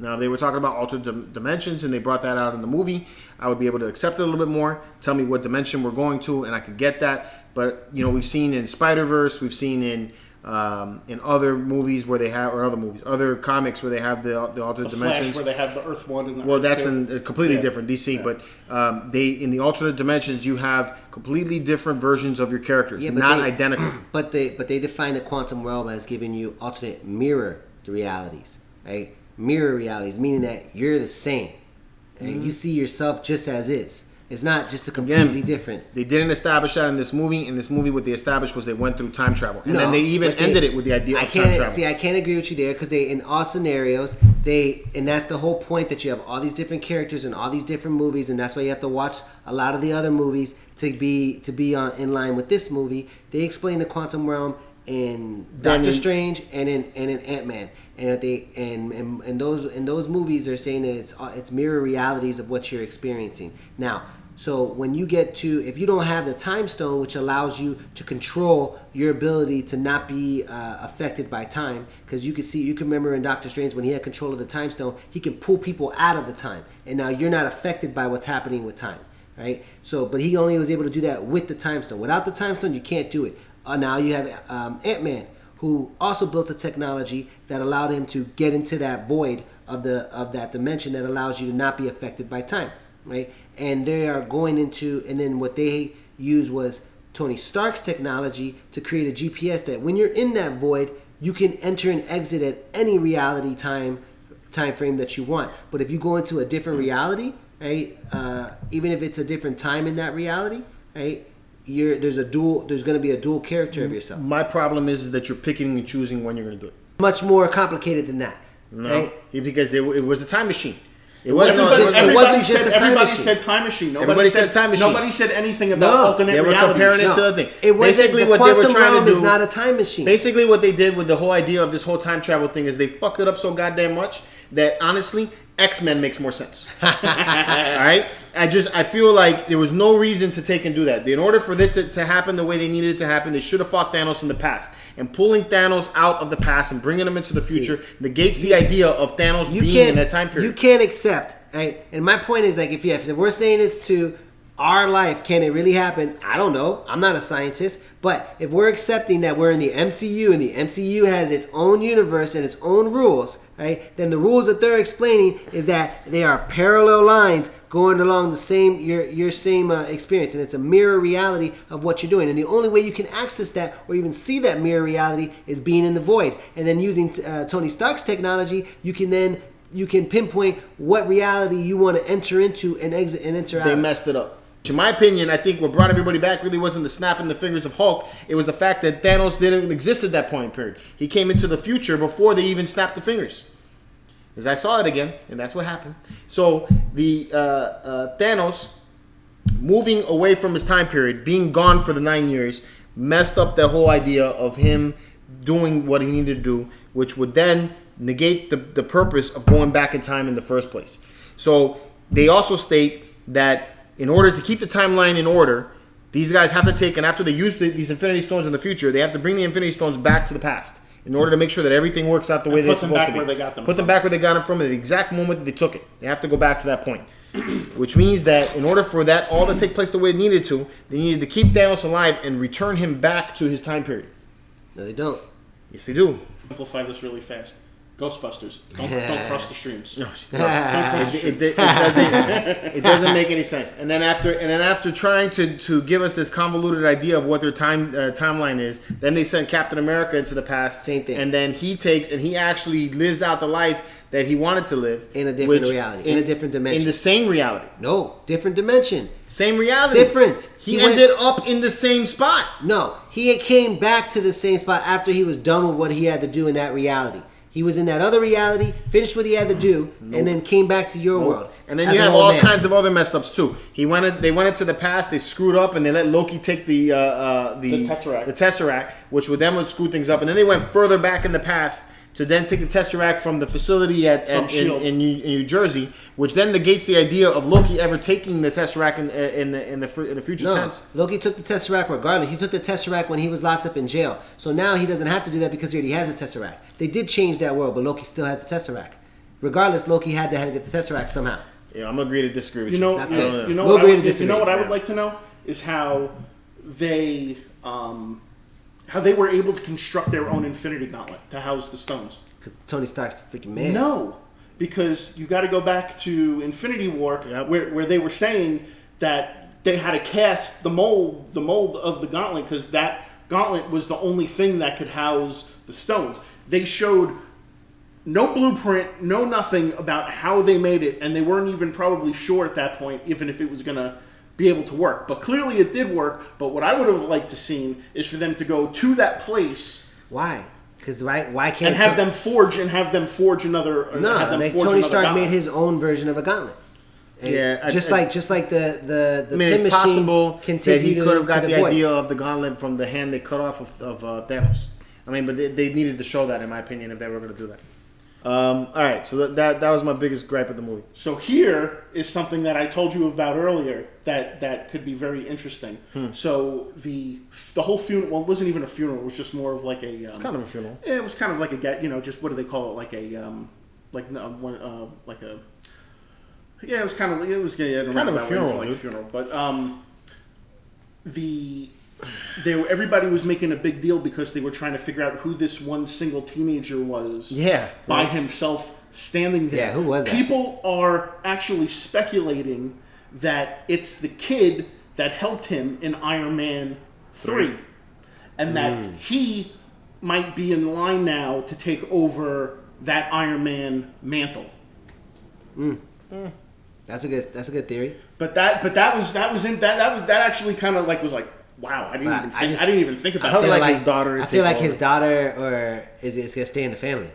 Now, if they were talking about alternate dimensions and they brought that out in the movie, I would be able to accept it a little bit more, tell me what dimension we're going to, and I could get that. But, you know, we've seen in Spider-Verse, we've seen in other movies where they have, other comics where they have the alternate The dimensions. Flash, where they have the Earth 1 and the Well, Earth that's 2. in a completely Yeah. different DC, but they in the alternate dimensions you have completely different versions of your characters, Yeah, but not they- identical. But they define the quantum realm as giving you alternate mirror realities, right? Mirror realities, meaning that you're the same. Right? You see yourself just as is. It's not just a completely different. They didn't establish that in this movie. In this movie, what they established was they went through time travel, and then they even but ended it with the idea I of time can't travel. see. I can't agree with you there because they, in all scenarios, and that's the whole point that you have all these different characters in all these different movies, and that's why you have to watch a lot of the other movies to be in line with this movie. They explain the quantum realm in Doctor Strange and in Ant-Man, and in those movies they're saying that it's mirror realities of what you're experiencing now. So when you get to, if you don't have the time stone, which allows you to control your ability to not be affected by time, because you can remember in Doctor Strange when he had control of the time stone, he can pull people out of the time, and now you're not affected by what's happening with time, right? So, but he only was able to do that with the time stone. Without the time stone, you can't do it. Now you have Ant-Man, who also built a technology that allowed him to get into that void of that dimension that allows you to not be affected by time, right? And they are going into, and then what they used was Tony Stark's technology to create a GPS that when you're in that void, you can enter and exit at any reality time frame that you want. But if you go into a different reality, right, even if it's a different time in that reality, right, there's going to be a dual character of yourself. My problem is that you're picking and choosing when you're going to do it. Much more complicated than that, right? Because it was a time machine. It Everybody just a time everybody machine. said time machine. Everybody said time machine. Nobody said anything about alternate They were realities. comparing it to the thing. It wasn't, Basically, the what they were quantum trying realm to do is not a time machine. Basically, what they did with the whole idea of this whole time travel thing is they fucked it up so goddamn much that honestly, X-Men makes more sense. All right? I feel like there was no reason to take and do that. In order for it to happen the way they needed it to happen, they should have fought Thanos in the past. And pulling Thanos out of the past and bringing him into the future negates the idea of Thanos being in that time period. You can't accept, right? And my point is, like, if we're saying it's to our life, can it really happen? I don't know. I'm not a scientist. But if we're accepting that we're in the MCU and the MCU has its own universe and its own rules, right? Then the rules that they're explaining is that they are parallel lines going along the same your same experience, and it's a mirror reality of what you're doing. And the only way you can access that or even see that mirror reality is being in the void. And then using Tony Stark's technology, you can pinpoint what reality you want to enter into and exit and enter out. They messed it up. In my opinion, I think what brought everybody back really wasn't the snapping the fingers of Hulk. It was the fact that Thanos didn't exist at that point period. He came into the future before they even snapped the fingers. As I saw it again, and that's what happened. So the Thanos moving away from his time period, being gone for the 9 years, messed up the whole idea of him doing what he needed to do, which would then negate the purpose of going back in time in the first place. So they also state that in order to keep the timeline in order, these guys have to take, and after they use these Infinity Stones in the future, they have to bring the Infinity Stones back to the past in order to make sure that everything works out the way they're supposed to be. Put them back where they got them from at the exact moment that they took it. They have to go back to that point. Which means that in order for that all to take place the way it needed to, they needed to keep Thanos alive and return him back to his time period. No, they don't. Yes, they do. Simplify this really fast. Ghostbusters. Don't cross the streams. No, it doesn't make any sense. And then after trying to give us this convoluted idea of what their timeline is, then they send Captain America into the past. Same thing. And then he actually lives out the life that he wanted to live in a different reality, in a different dimension, in the same reality. No, different dimension. Same reality. Different. He ended up in the same spot. No, he came back to the same spot after he was done with what he had to do in that reality. He was in that other reality, finished what he had to do, and then came back to your world. And then you have all kinds of other mess ups too. They went into the past, they screwed up, and they let Loki take the Tesseract, which would screw things up. And then they went further back in the past to then take the Tesseract from the facility in New Jersey, which then negates the idea of Loki ever taking the Tesseract in the future tense. Loki took the Tesseract regardless. He took the Tesseract when he was locked up in jail. So now he doesn't have to do that because he already has the Tesseract. They did change that world, but Loki still has the Tesseract. Regardless, Loki had to get the Tesseract somehow. Yeah, I'm gonna agree to disagree with you. That's good. You know what I would like to know is how they were able to construct their own Infinity Gauntlet to house the stones. Because Tony Stark's the freaking man. No, because you got to go back to Infinity War, where they were saying that they had to cast the mold of the gauntlet because that gauntlet was the only thing that could house the stones. They showed no blueprint, no nothing about how they made it, and they weren't even probably sure at that point, even if it was going to be able to work. But clearly it did work. But what I would have liked to seen is for them to go to that place. Why? Because why can't and have them forge another? Tony Stark made his own version of a gauntlet. And just like the pin it's possible can that he could have got the void. idea of the gauntlet from the hand they cut off of Thanos. I mean, but they needed to show that, in my opinion, if they were going to do that. All right, so that was my biggest gripe of the movie. So here is something that I told you about earlier that could be very interesting. So the whole funeral, well, it wasn't even a funeral. It was just more of like a. It's kind of a funeral. Yeah, it was kind of like a just what do they call it? Like a Yeah, it was kind of kind of a funeral, like funeral, but everybody was making a big deal because they were trying to figure out who this one single teenager was. Yeah, by himself standing there. Yeah, who was that? People are actually speculating that it's the kid that helped him in Iron Man 3, and that he might be in line now to take over that Iron Man mantle. That's a good theory. But that actually kind of like was like, wow, I didn't even think about that. His daughter. I feel like his daughter, or is it gonna stay in the family?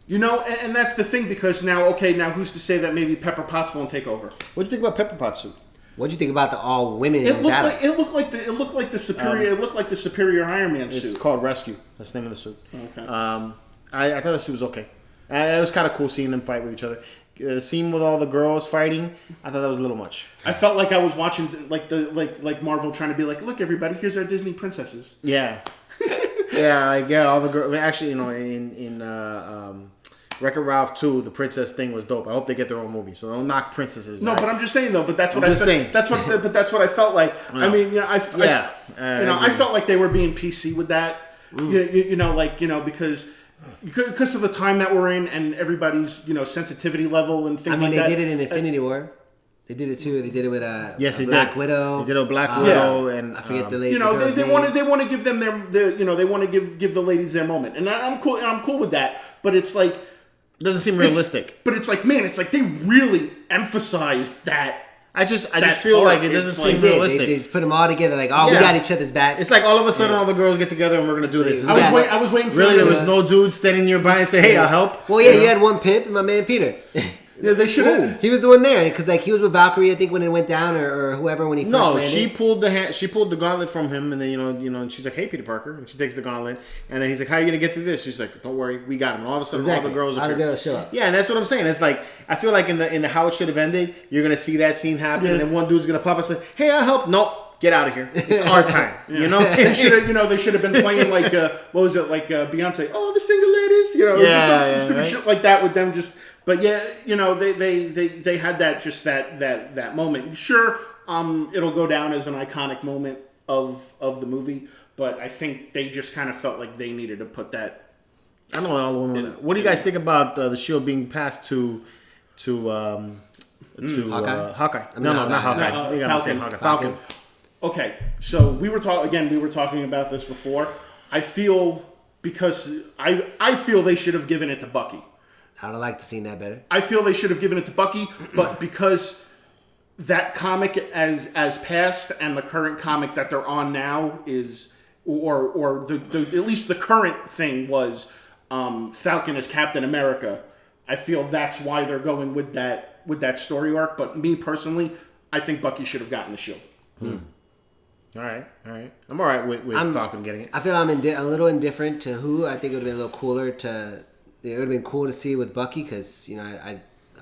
You know, and that's the thing, because now who's to say that maybe Pepper Potts won't take over? What do you think about Pepper Potts' suit? What do you think about the all women? It looked like the superior Iron Man suit. It's called Rescue. That's the name of the suit. Okay. I thought the suit was okay. It was kind of cool seeing them fight with each other. The scene with all the girls fighting, I thought that was a little much. I felt like I was watching like Marvel trying to be like, look everybody, here's our Disney princesses. Yeah. All the girls. Actually, in Wreck-It Ralph 2, the princess thing was dope. I hope they get their own movie. So don't knock princesses. No, right? but I'm just saying though. But that's what I'm I just felt. saying. But that's what I felt like. I mean, I felt like they were being PC with that. Because of the time that we're in and everybody's sensitivity level and things like that. I mean, they did it in Infinity War. They did it too. They did it with Black Widow. They did a Black Widow, and I forget the lady. They want to give them they want to give the ladies their moment, and I'm cool with that. But it's like it doesn't seem realistic. But it's like, man, it's like they really emphasized that. I just feel like it doesn't seem realistic. They just put them all together, like, we got each other's back. It's like all of a sudden all the girls get together and we're gonna do this. I was waiting for really. There was no dude standing nearby and say, "Hey, I'll help." Well, you had one pimp and my man Peter. Yeah, they should have. He was the one there because he was with Valkyrie, I think, when it went down, or whoever when he first landed. She pulled the gauntlet from him, and then and she's like, "Hey, Peter Parker," and she takes the gauntlet, and then he's like, "How are you gonna get through this?" She's like, "Don't worry, we got him." And all of a sudden, all the girls show up. Yeah, and that's what I'm saying. It's like I feel like in the how it should have ended, you're gonna see that scene happen, and then one dude's gonna pop up and say, "Hey, I'll help." Nope. Get out of here! It's our time. They should have been playing like what was it like Beyonce? Oh, the single ladies. Some stupid shit like that with them. But they had that moment. Sure, it'll go down as an iconic moment of the movie. But I think they just kind of felt like they needed to put that. I don't know. What do you guys think about the shield being passed to Hawkeye? Hawkeye. No, not Hawkeye. Falcon. Okay, so we were talking about this before. I feel they should have given it to Bucky. I would have liked to seen that better. I feel they should have given it to Bucky, but because that comic as past and the current comic that they're on now is, or the at least the current thing was Falcon as Captain America. I feel that's why they're going with that story arc. But me personally, I think Bucky should have gotten the shield. All right. I'm all right with Falcon getting it. I feel I'm a little indifferent to who. I think it would have been a little cooler it would have been cool to see with Bucky because I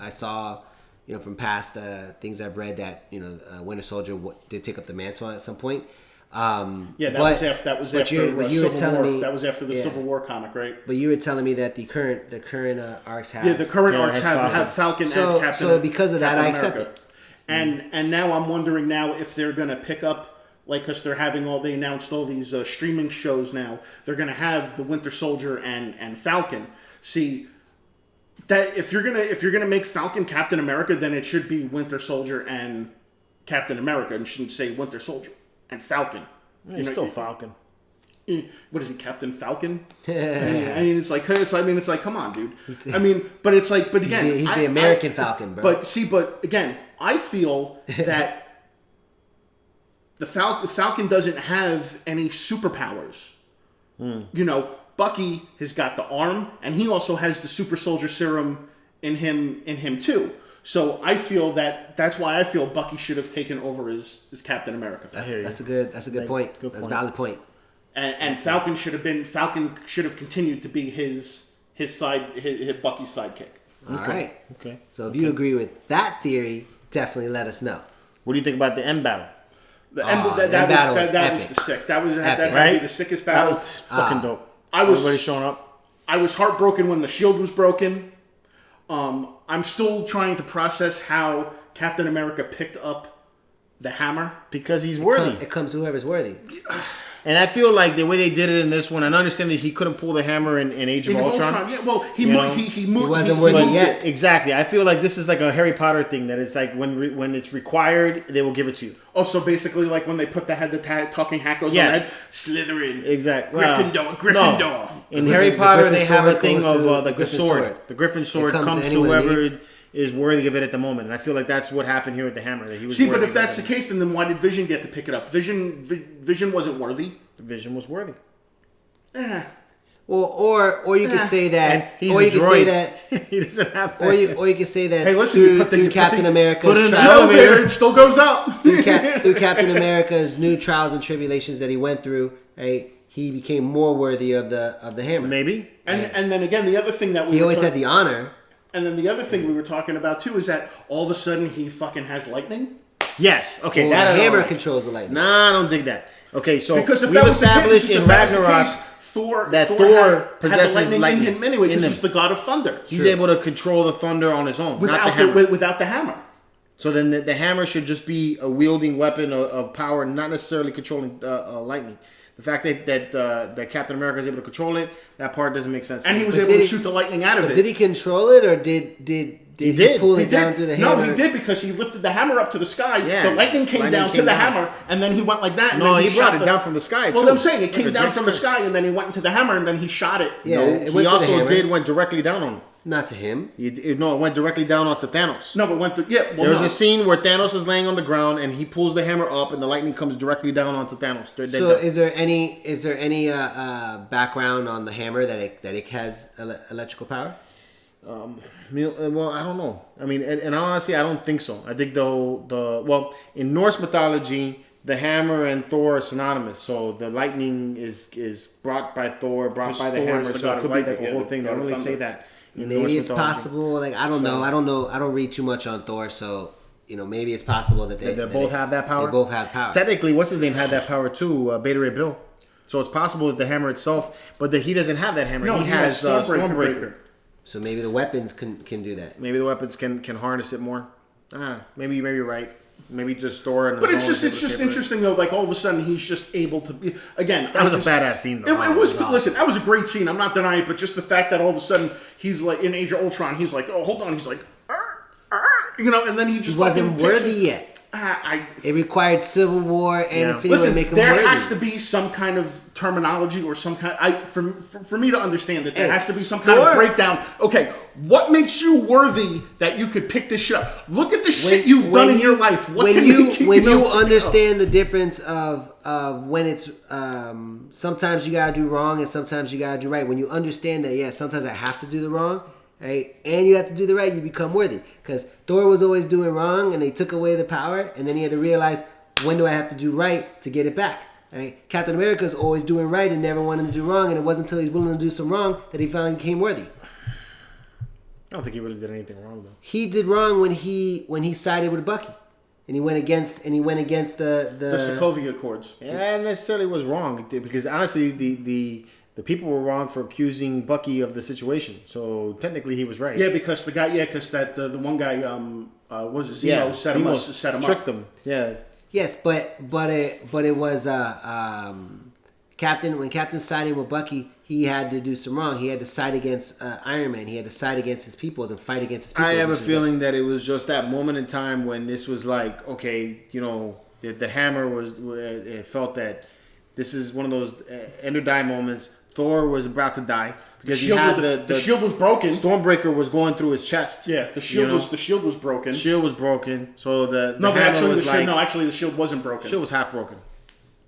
saw from past things I've read that Winter Soldier did take up the mantle at some point. That was after the Civil War comic, right? But you were telling me that the current arcs have the current arcs have Falcon as Captain. So because of that, I accept it. And now I'm wondering if they're gonna pick up. Like, because they announced all these streaming shows now. They're going to have the Winter Soldier and Falcon. See, that if you're gonna make Falcon Captain America, then it should be Winter Soldier and Captain America, and shouldn't say Winter Soldier and Falcon. It's still Falcon. What is he, Captain Falcon? It's like, come on, dude. But again, he's the American Falcon, bro. But again, I feel that. The Falcon doesn't have any superpowers. Bucky has got the arm, and he also has the super soldier serum in him too. So I feel that's why I feel Bucky should have taken over as Captain America. That's a good point. That's a valid point. And Falcon should have continued to be his Bucky's sidekick. All right. Okay. So if you agree with that theory, definitely let us know. What do you think about the end battle? That was the sick. That was the sickest battle. That was fucking dope. Everybody showing up. I was heartbroken when the shield was broken. I'm still trying to process how Captain America picked up the hammer because he's worthy. It comes to whoever's worthy. And I feel like the way they did it in this one, and I understand that he couldn't pull the hammer in Age of Ultron. Yeah, well, he moved. He wasn't worthy yet. Exactly. I feel like this is like a Harry Potter thing that it's like when it's required, they will give it to you. Oh, so basically, like when they put the talking hat goes on head, Slytherin, exactly, Gryffindor. No. In Harry Potter, they have a thing of the sword. The Griffin sword comes to whoever is worthy of it at the moment, and I feel like that's what happened here with the hammer. That he was. See, but if that's the case, then why did Vision get to pick it up? Vision wasn't worthy. Vision was worthy. Well, or you could say that, he's or you could say that he doesn't have that. Or you could say that. Hey, listen, through Captain America's put it in the elevator, it still goes up. through Captain America's new trials and tribulations that he went through, he became more worthy of the hammer. Maybe. And then again, the other thing that he always had the honor. And then the other thing we were talking about too is that all of a sudden he fucking has lightning. Yes. Okay. Well, the hammer controls the lightning. Nah, I don't dig that. Okay, so because if we've established in Ragnarok Thor Thor had the possesses lightning in him anyway, in because him. he's the god of thunder. He's able to control the thunder on his own, not the hammer. Without the hammer. So then the hammer should just be a wielding weapon of power, not necessarily controlling lightning. The fact that Captain America is able to control it, that part doesn't make sense. And he was able to shoot the lightning out of it. Did he control it, or did he pull it down through the hammer? No, he did, because he lifted the hammer up to the sky. Yeah, the lightning came down to the hammer, and then he went like that. And No, then he brought it down from the sky, Well, too. I'm saying it Like came a down jet from the ski. sky, and then he went into the hammer, and then he shot it. Yeah, No, it he went through the hammer. went directly down on him. Not to him. It went directly down onto Thanos. No, but went through. Yeah, well, There was no. a scene where Thanos is laying on the ground and he pulls the hammer up and the lightning comes directly down onto Thanos. So is there any background on the hammer that it has electrical power? Well, I don't know. I mean, and honestly, I don't think so. I think well, in Norse mythology, the hammer and Thor are synonymous. So the lightning is brought by Thor, brought by the Thor hammer. is the So god it of could be lightning, like a yeah, whole the thing. They god don't of really say thunder. that. In Maybe Norse it's mythology. possible. Like I don't know. I don't read too much on Thor, so maybe it's possible that They both have that power. They both have power. Technically, what's his name had that power too? Beta Ray Bill. So it's possible that the hammer itself, but he doesn't have that hammer. No, he has Stormbreaker. So maybe the weapons can do that. Maybe the weapons can harness it more. Maybe you're right. Maybe just store it. But it's just interesting though. Like all of a sudden, he's just able to be again. That was a badass scene, though. It was. Listen, that was a great scene. I'm not denying it, but just the fact that all of a sudden he's like in Age of Ultron, he's like, oh, hold on, he's like, and then he just He wasn't fucking picks worthy it. yet. I It required Civil War and Infinity War listen. to make him There worthy. has to be some kind of terminology or some kind. For me to understand that there has to be some kind of breakdown. Okay, what makes you worthy that you could pick this shit up? Look at the shit you've done in your life. What can make when you pick it up? understand the difference of when it's sometimes you gotta do wrong and sometimes you gotta do right. When you understand that, sometimes I have to do the wrong, right, and you have to do the right, you become worthy. Because Thor was always doing wrong, and they took away the power, and then he had to realize, when do I have to do right to get it back? Right? Captain America's always doing right and never wanting to do wrong, and it wasn't until he's willing to do some wrong that he finally became worthy. I don't think he really did anything wrong though. He did wrong when he sided with Bucky, and he went against the Sokovia Accords. Yeah, it necessarily was wrong because honestly, the people were wrong for accusing Bucky of the situation. So technically, he was right. Yeah, because the guy. Yeah, because the one guy was it Zemo set him up. Tricked him. Yeah. Yes, but it was Captain when Captain sided with Bucky, he had to do some wrong. He had to side against Iron Man. He had to side against his peoples and fight against his people. I have a feeling that it was just that moment in time when this was like, okay, the hammer was. It felt that this is one of those end or die moments. Thor was about to die because he had the shield was broken. Stormbreaker was going through his chest. Yeah, the shield was broken. The shield was broken. So the actually the shield wasn't broken. Shield was half broken.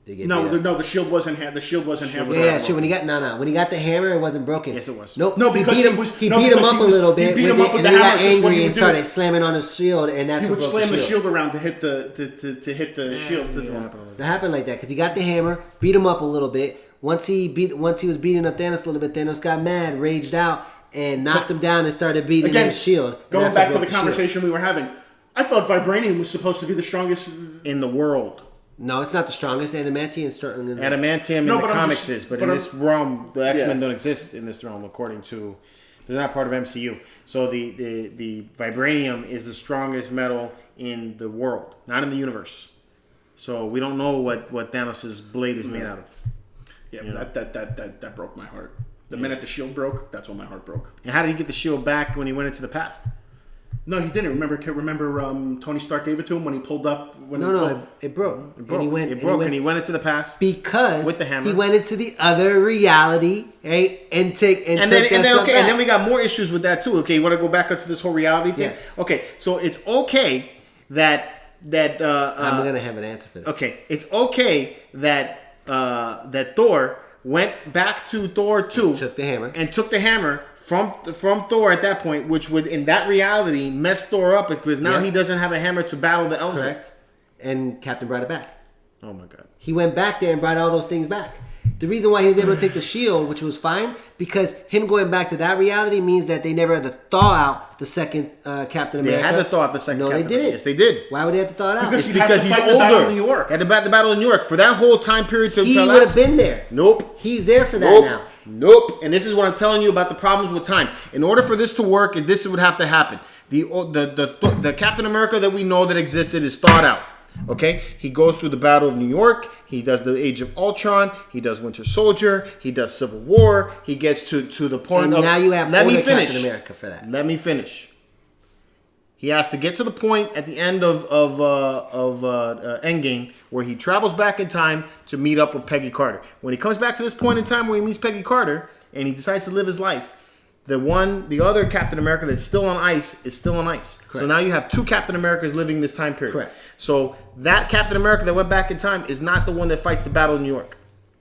The shield wasn't half. The shield wasn't half. True. When he got the hammer, it wasn't broken. Yes, it was. Nope. No, because he beat him up a little bit. He beat him up with and the then he hammer. got 'Cause what angry he and would started slamming on his shield, and that's He what would broke slam the shield around to hit the shield. That happened like that because he got the hammer, beat him up a little bit. Once he was beating up Thanos a little bit, Thanos got mad, raged out, and knocked him down and started beating his shield. Going back to the conversation we were having, I thought vibranium was supposed to be the strongest in the world. No, it's not the strongest. Adamantium is starting. Adamantium in the comics is, but in this realm, the X-Men don't exist in this realm, according to. They're not part of MCU. So the vibranium is the strongest metal in the world, not in the universe. So we don't know what Thanos' blade is made out of. Yeah, that broke my heart. The minute the shield broke, that's when my heart broke. And how did he get the shield back when he went into the past? No, he didn't. Remember Tony Stark gave it to him when he pulled up? It broke. It broke, and he went into the past because with the hammer. He went into the other reality, right? And then we got more issues with that too. Okay, you want to go back into this whole reality thing? Yes. Okay, so it's okay that I'm gonna have an answer for this. Okay, it's okay that Thor went back to Thor 2 and took the hammer from Thor at that point, which would in that reality mess Thor up because now he doesn't have a hammer to battle the elves. Correct. And Captain brought it back. Oh my God. He went back there and brought all those things back. The reason why he was able to take the shield, which was fine, because him going back to that reality means that they never had to thaw out the second Captain America. They had to thaw out the second. No, Captain they didn't. Yes, they did. Why would they have to thaw it out? Because It's he has because to he's fight the Battle older. of New York. At the Battle of New York for that whole time period to he tell would have us. been there. Nope. He's there for that Nope. now. Nope. And this is what I'm telling you about the problems with time. In order for this to work, this would have to happen. The Captain America that we know that existed is thawed out. Okay, he goes through the Battle of New York. He does the Age of Ultron. He does Winter Soldier. He does Civil War. He gets to the point And of. now you have let me older finish. Captain America for that. Let me finish. He has to get to the point at the end of Endgame where he travels back in time to meet up with Peggy Carter. When he comes back to this point in time where he meets Peggy Carter and he decides to live his life, the other Captain America that's still on ice is still on ice. Correct. So now you have two Captain Americas living this time period. Correct. So that Captain America that went back in time is not the one that fights the Battle of New York.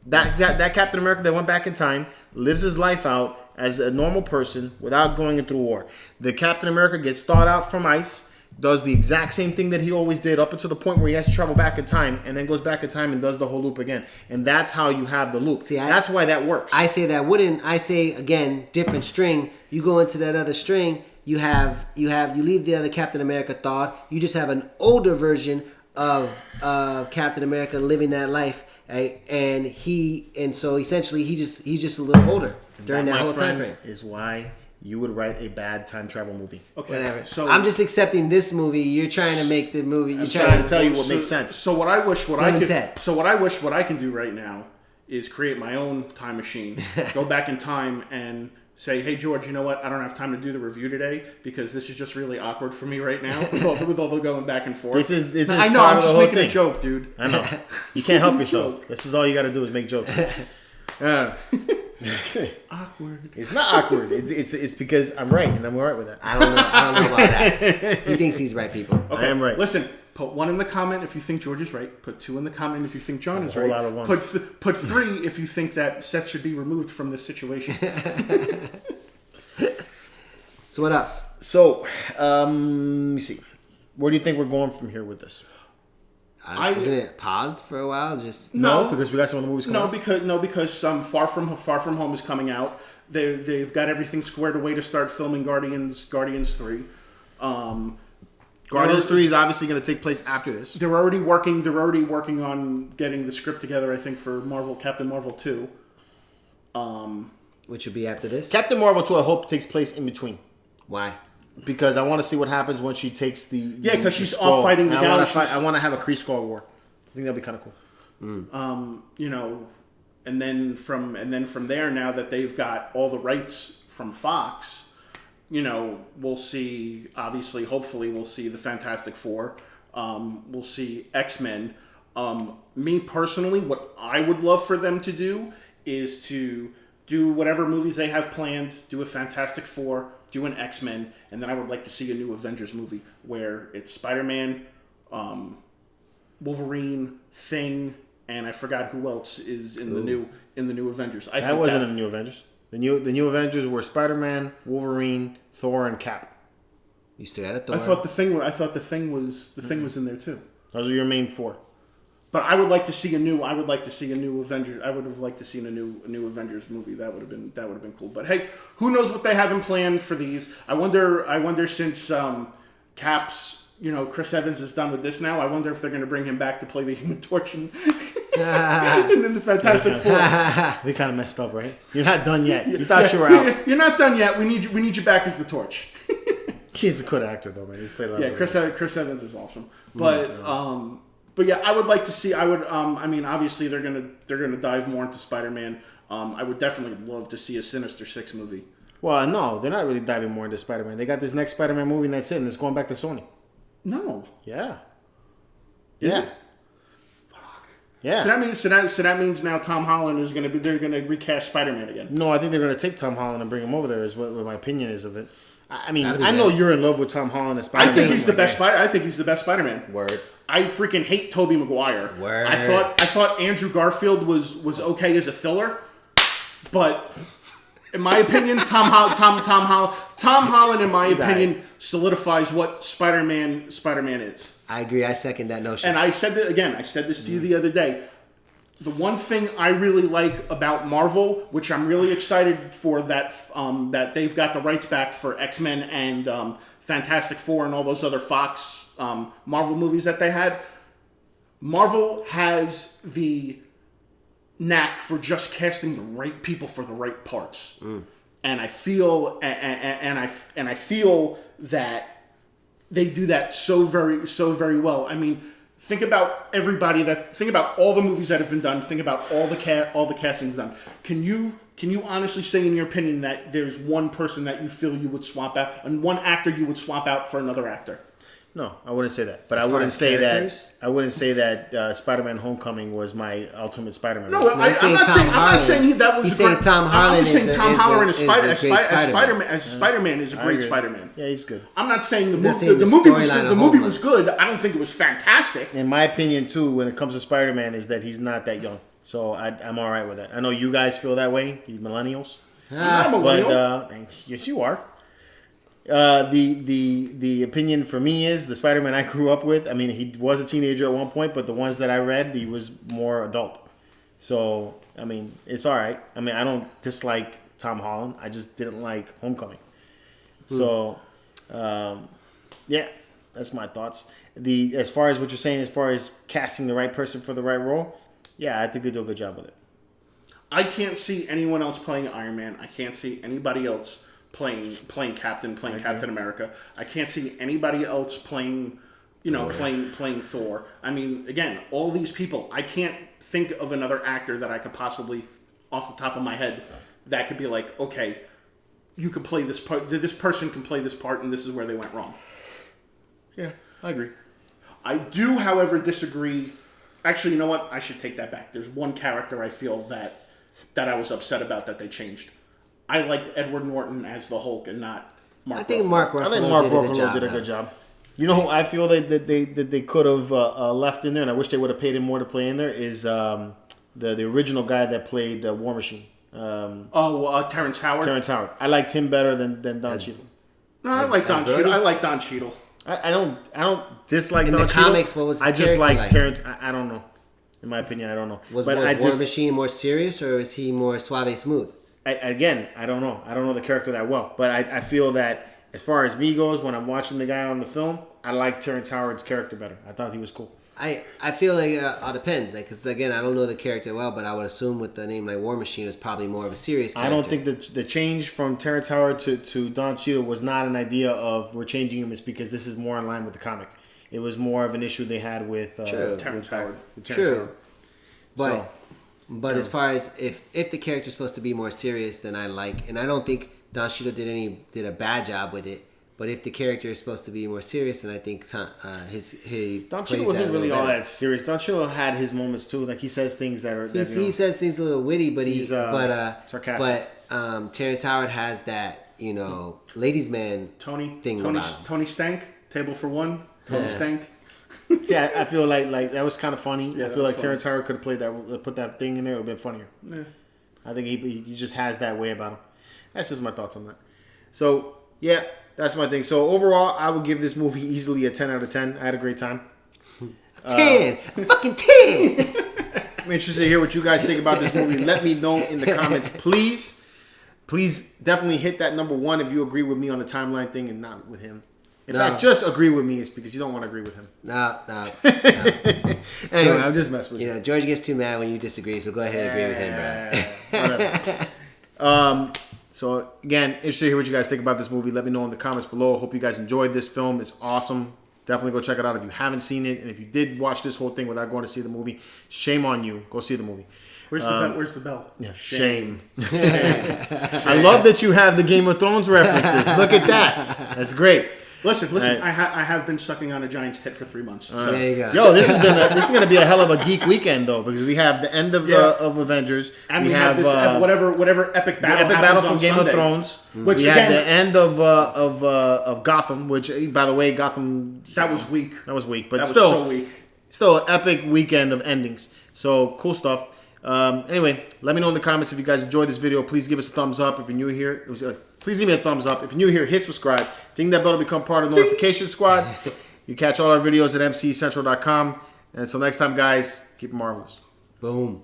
That Captain America that went back in time lives his life out as a normal person without going through war. The Captain America gets thawed out from ice, does the exact same thing that he always did up until the point where he has to travel back in time, and then goes back in time and does the whole loop again. And that's how you have the loop. That's why that works. I say that wouldn't. I say again, different string. You go into that other string. You leave the other Captain America thawed. You just have an older version of Captain America living that life, right? And so essentially he's just a little older during that whole time frame. Is why you would write a bad time travel movie. Okay, Whatever. so I'm just accepting this movie. You're trying to make the movie. You're trying to tell you what makes sense. So what I wish what I Bill and could. Ted. So what I wish what I can do right now is create my own time machine, go back in time and say, hey George, you know what? I don't have time to do the review today because this is just really awkward for me right now with all the going back and forth. This is I know. part I'm of the just whole making thing. a joke, dude. I know. You can't help yourself. This is all you got to do is make jokes. Awkward. It's not awkward. It's because I'm right and I'm all right with that. I don't know about that. He thinks he's right, people. Okay, I am right. Listen, put 1 in the comment if you think George is right. Put 2 in the comment if you think John is whole right. lot of ones. Put 3 if you think that Seth should be removed from this situation. So what else? So, let me see. Where do you think we're going from here with this? Isn't it paused for a while? Just No. Because we got some of the movies coming out. Because Far From Home is coming out. They've got everything squared away to start filming Guardians 3. Guardians 3 is obviously going to take place after this. They're already working on getting the script together. I think for Captain Marvel 2. which would be after this. Captain Marvel 2, I hope, takes place in between. Why? Because I want to see what happens when she takes the Yeah, because she's scroll. off fighting the And I wanna galaxies. I want to have a Kree Skull war. I think that'd be kind of cool. You know, and then from there, now that they've got all the rights from Fox, you know, we'll see. Obviously, hopefully, we'll see the Fantastic Four. We'll see X-Men. Me personally, what I would love for them to do is to do whatever movies they have planned. Do a Fantastic Four. Do an X-Men, and then I would like to see a new Avengers movie where it's Spider-Man, Wolverine, Thing, and I forgot who else is in the new Avengers. That wasn't in the new Avengers. The new Avengers were Spider-Man, Wolverine, Thor, and Cap. You still had a Thor. I thought the thing was in there too. Those are your main 4. But I would like to see a new Avengers. I would have liked to see a new Avengers movie. That would have been cool. But hey, who knows what they have in plan for these? I wonder since Cap's, Chris Evans is done with this now. I wonder if they're going to bring him back to play the Human Torch and then the Fantastic Four. We kind of messed up, right? You're not done yet. You thought you were out. You're not done yet. We need you back as the Torch. He's a good actor, though, man. He's played a lot. Yeah, of Chris Evans is awesome. But yeah, I would like to see. Obviously they're gonna dive more into Spider-Man. I would definitely love to see a Sinister Six movie. Well, no, they're not really diving more into Spider-Man. They got this next Spider-Man movie, and that's it. And it's going back to Sony. No. Yeah. Is Yeah. it? Yeah. So that means now Tom Holland is gonna be. They're gonna recast Spider-Man again. No, I think they're going to take Tom Holland and bring him over there. Is what my opinion is of it. I mean, That'd be I know good. you're in love with Tom Holland as I Spider-Man. think he's the best Spider. I think he's the best Spider-Man. Word. I freaking hate Tobey Maguire. Word. I thought Andrew Garfield was okay as a filler, but in my opinion, Tom Holland, in my opinion, solidifies what Spider-Man is. I agree. I second that notion. And I said that again. I said this to you the other day. The one thing I really like about Marvel, which I'm really excited for, that they've got the rights back for X-Men and Fantastic Four and all those other Fox Marvel movies that they had. Marvel has the knack for just casting the right people for the right parts, and I feel and I feel that they do that so very well. I mean, think about all the movies that have been done. Think about all the castings done. Can you honestly say, in your opinion, that there's one person that you feel you would swap out, and one actor you would swap out for another actor? No, I wouldn't say that. But As I far wouldn't as say characters? that. I wouldn't say that Spider-Man: Homecoming was my ultimate Spider-Man. No, movie. I'm not saying that was. He's saying Tom Holland I'm saying is Tom a- Holland is as a great Spider-Man is a I great agree. Spider-Man. Yeah, he's good. I'm not saying not saying the the movie was storyline good. of The movie Homecoming. was good. I don't think it was fantastic. In my opinion, too, when it comes to Spider-Man, is that he's not that young. So I'm all right with that. I know you guys feel that way, you millennials. I'm not a But millennial. yes, you are. The opinion for me is the Spider-Man I grew up with. I mean, he was a teenager at one point, but the ones that I read, he was more adult. So I mean, it's all right. I mean, I don't dislike Tom Holland. I just didn't like Homecoming. So, yeah, that's my thoughts. As far as what you're saying, as far as casting the right person for the right role, yeah, I think they do a good job with it. I can't see anyone else playing Iron Man. I can't see anybody else playing Captain America. I can't see anybody else playing Thor. I mean, again, all these people. I can't think of another actor that I could possibly, off the top of my head, that could be like, okay, you could play this part. This person can play this part, and this is where they went wrong. Yeah, I agree. I do, however, disagree. Actually, you know what? I should take that back. There's one character I feel that I was upset about that they changed. I liked Edward Norton as the Hulk and not Mark I think Ruffalo. Mark I think Ruffalo Mark did a good Ruffalo job. did a though. good job. You know who I feel that they could have left in there, and I wish they would have paid him more to play in there, is the original guy that played War Machine. Terrence Howard. Terrence Howard. I liked him better than Don Cheadle. No, I like Don Brody? Cheadle. I like Don Cheadle. I don't dislike In Don the Cheadle. comics, what was his I just character like like? Terrence. I don't know. In my opinion, I don't know. Was but War Machine more serious, or is he more suave smooth? I don't know. I don't know the character that well. But I feel that as far as me goes, when I'm watching the guy on the film, I like Terrence Howard's character better. I thought he was cool. I feel like it depends, because again, I don't know the character well, but I would assume with the name like War Machine is probably more of a serious character. I don't think the change from Terrence Howard to Don Cheadle was not an idea of we're changing him. It's because this is more in line with the comic. It was more of an issue they had with Terrence Howard. True. But So, but as far as if the character's supposed to be more serious, then I like, and I don't think Don Cheadle did a bad job with it. But if the character is supposed to be more serious, then I think Don plays Cheadle wasn't that a really little all better. that serious. Don Cheadle had his moments too. Like he says things that are. He says things a little witty, but He's, sarcastic. But Terrence Howard has that ladies' man thing about him. Tony Stank, table for one. Tony Yeah. Stank. Yeah, I feel like that was kind of funny. Yeah, I that feel was like funny. Terrence Howard could have played that, put that thing in there. It would have been funnier. Yeah. I think he just has that way about him. That's just my thoughts on that. So yeah, that's my thing. So overall, I would give this movie easily a 10 out of 10. I had a great time. 10, fucking 10. I'm interested to hear what you guys think about this movie. Let me know in the comments, please. Please definitely hit that number 1 if you agree with me on the timeline thing and not with him. In fact, just agree with me. It's because you don't want to agree with him. No. Anyway, I'm just messing with you. George gets too mad when you disagree, so go ahead and agree with him, bro. Whatever. So again, interested to hear what you guys think about this movie. Let me know in the comments below. Hope you guys enjoyed this film. It's awesome. Definitely go check it out if you haven't seen it. And if you did watch this whole thing without going to see the movie, shame on you. Go see the movie. Where's the bell? Where's the bell? Yeah, shame. I love that you have the Game of Thrones references. Look at that. That's great. Listen. Right. I have been sucking on a giant's tit for 3 months. So. There you go. Yo, this is going to be a hell of a geek weekend though, because we have the end of Avengers. And we have this whatever epic the battle. epic battle happens from on Game Sunday. of Thrones. Which we again, had the end of Gotham, which by the way, Gotham that was weak. That was weak, but That was still, so weak. still an epic weekend of endings. So cool stuff. Anyway, let me know in the comments if you guys enjoyed this video. Please give us a thumbs up if you're new here. Please give me a thumbs up. If you're new here, hit subscribe. Ding that bell to become part of the notification squad. You catch all our videos at mccentral.com. And until next time, guys, keep it marvelous. Boom.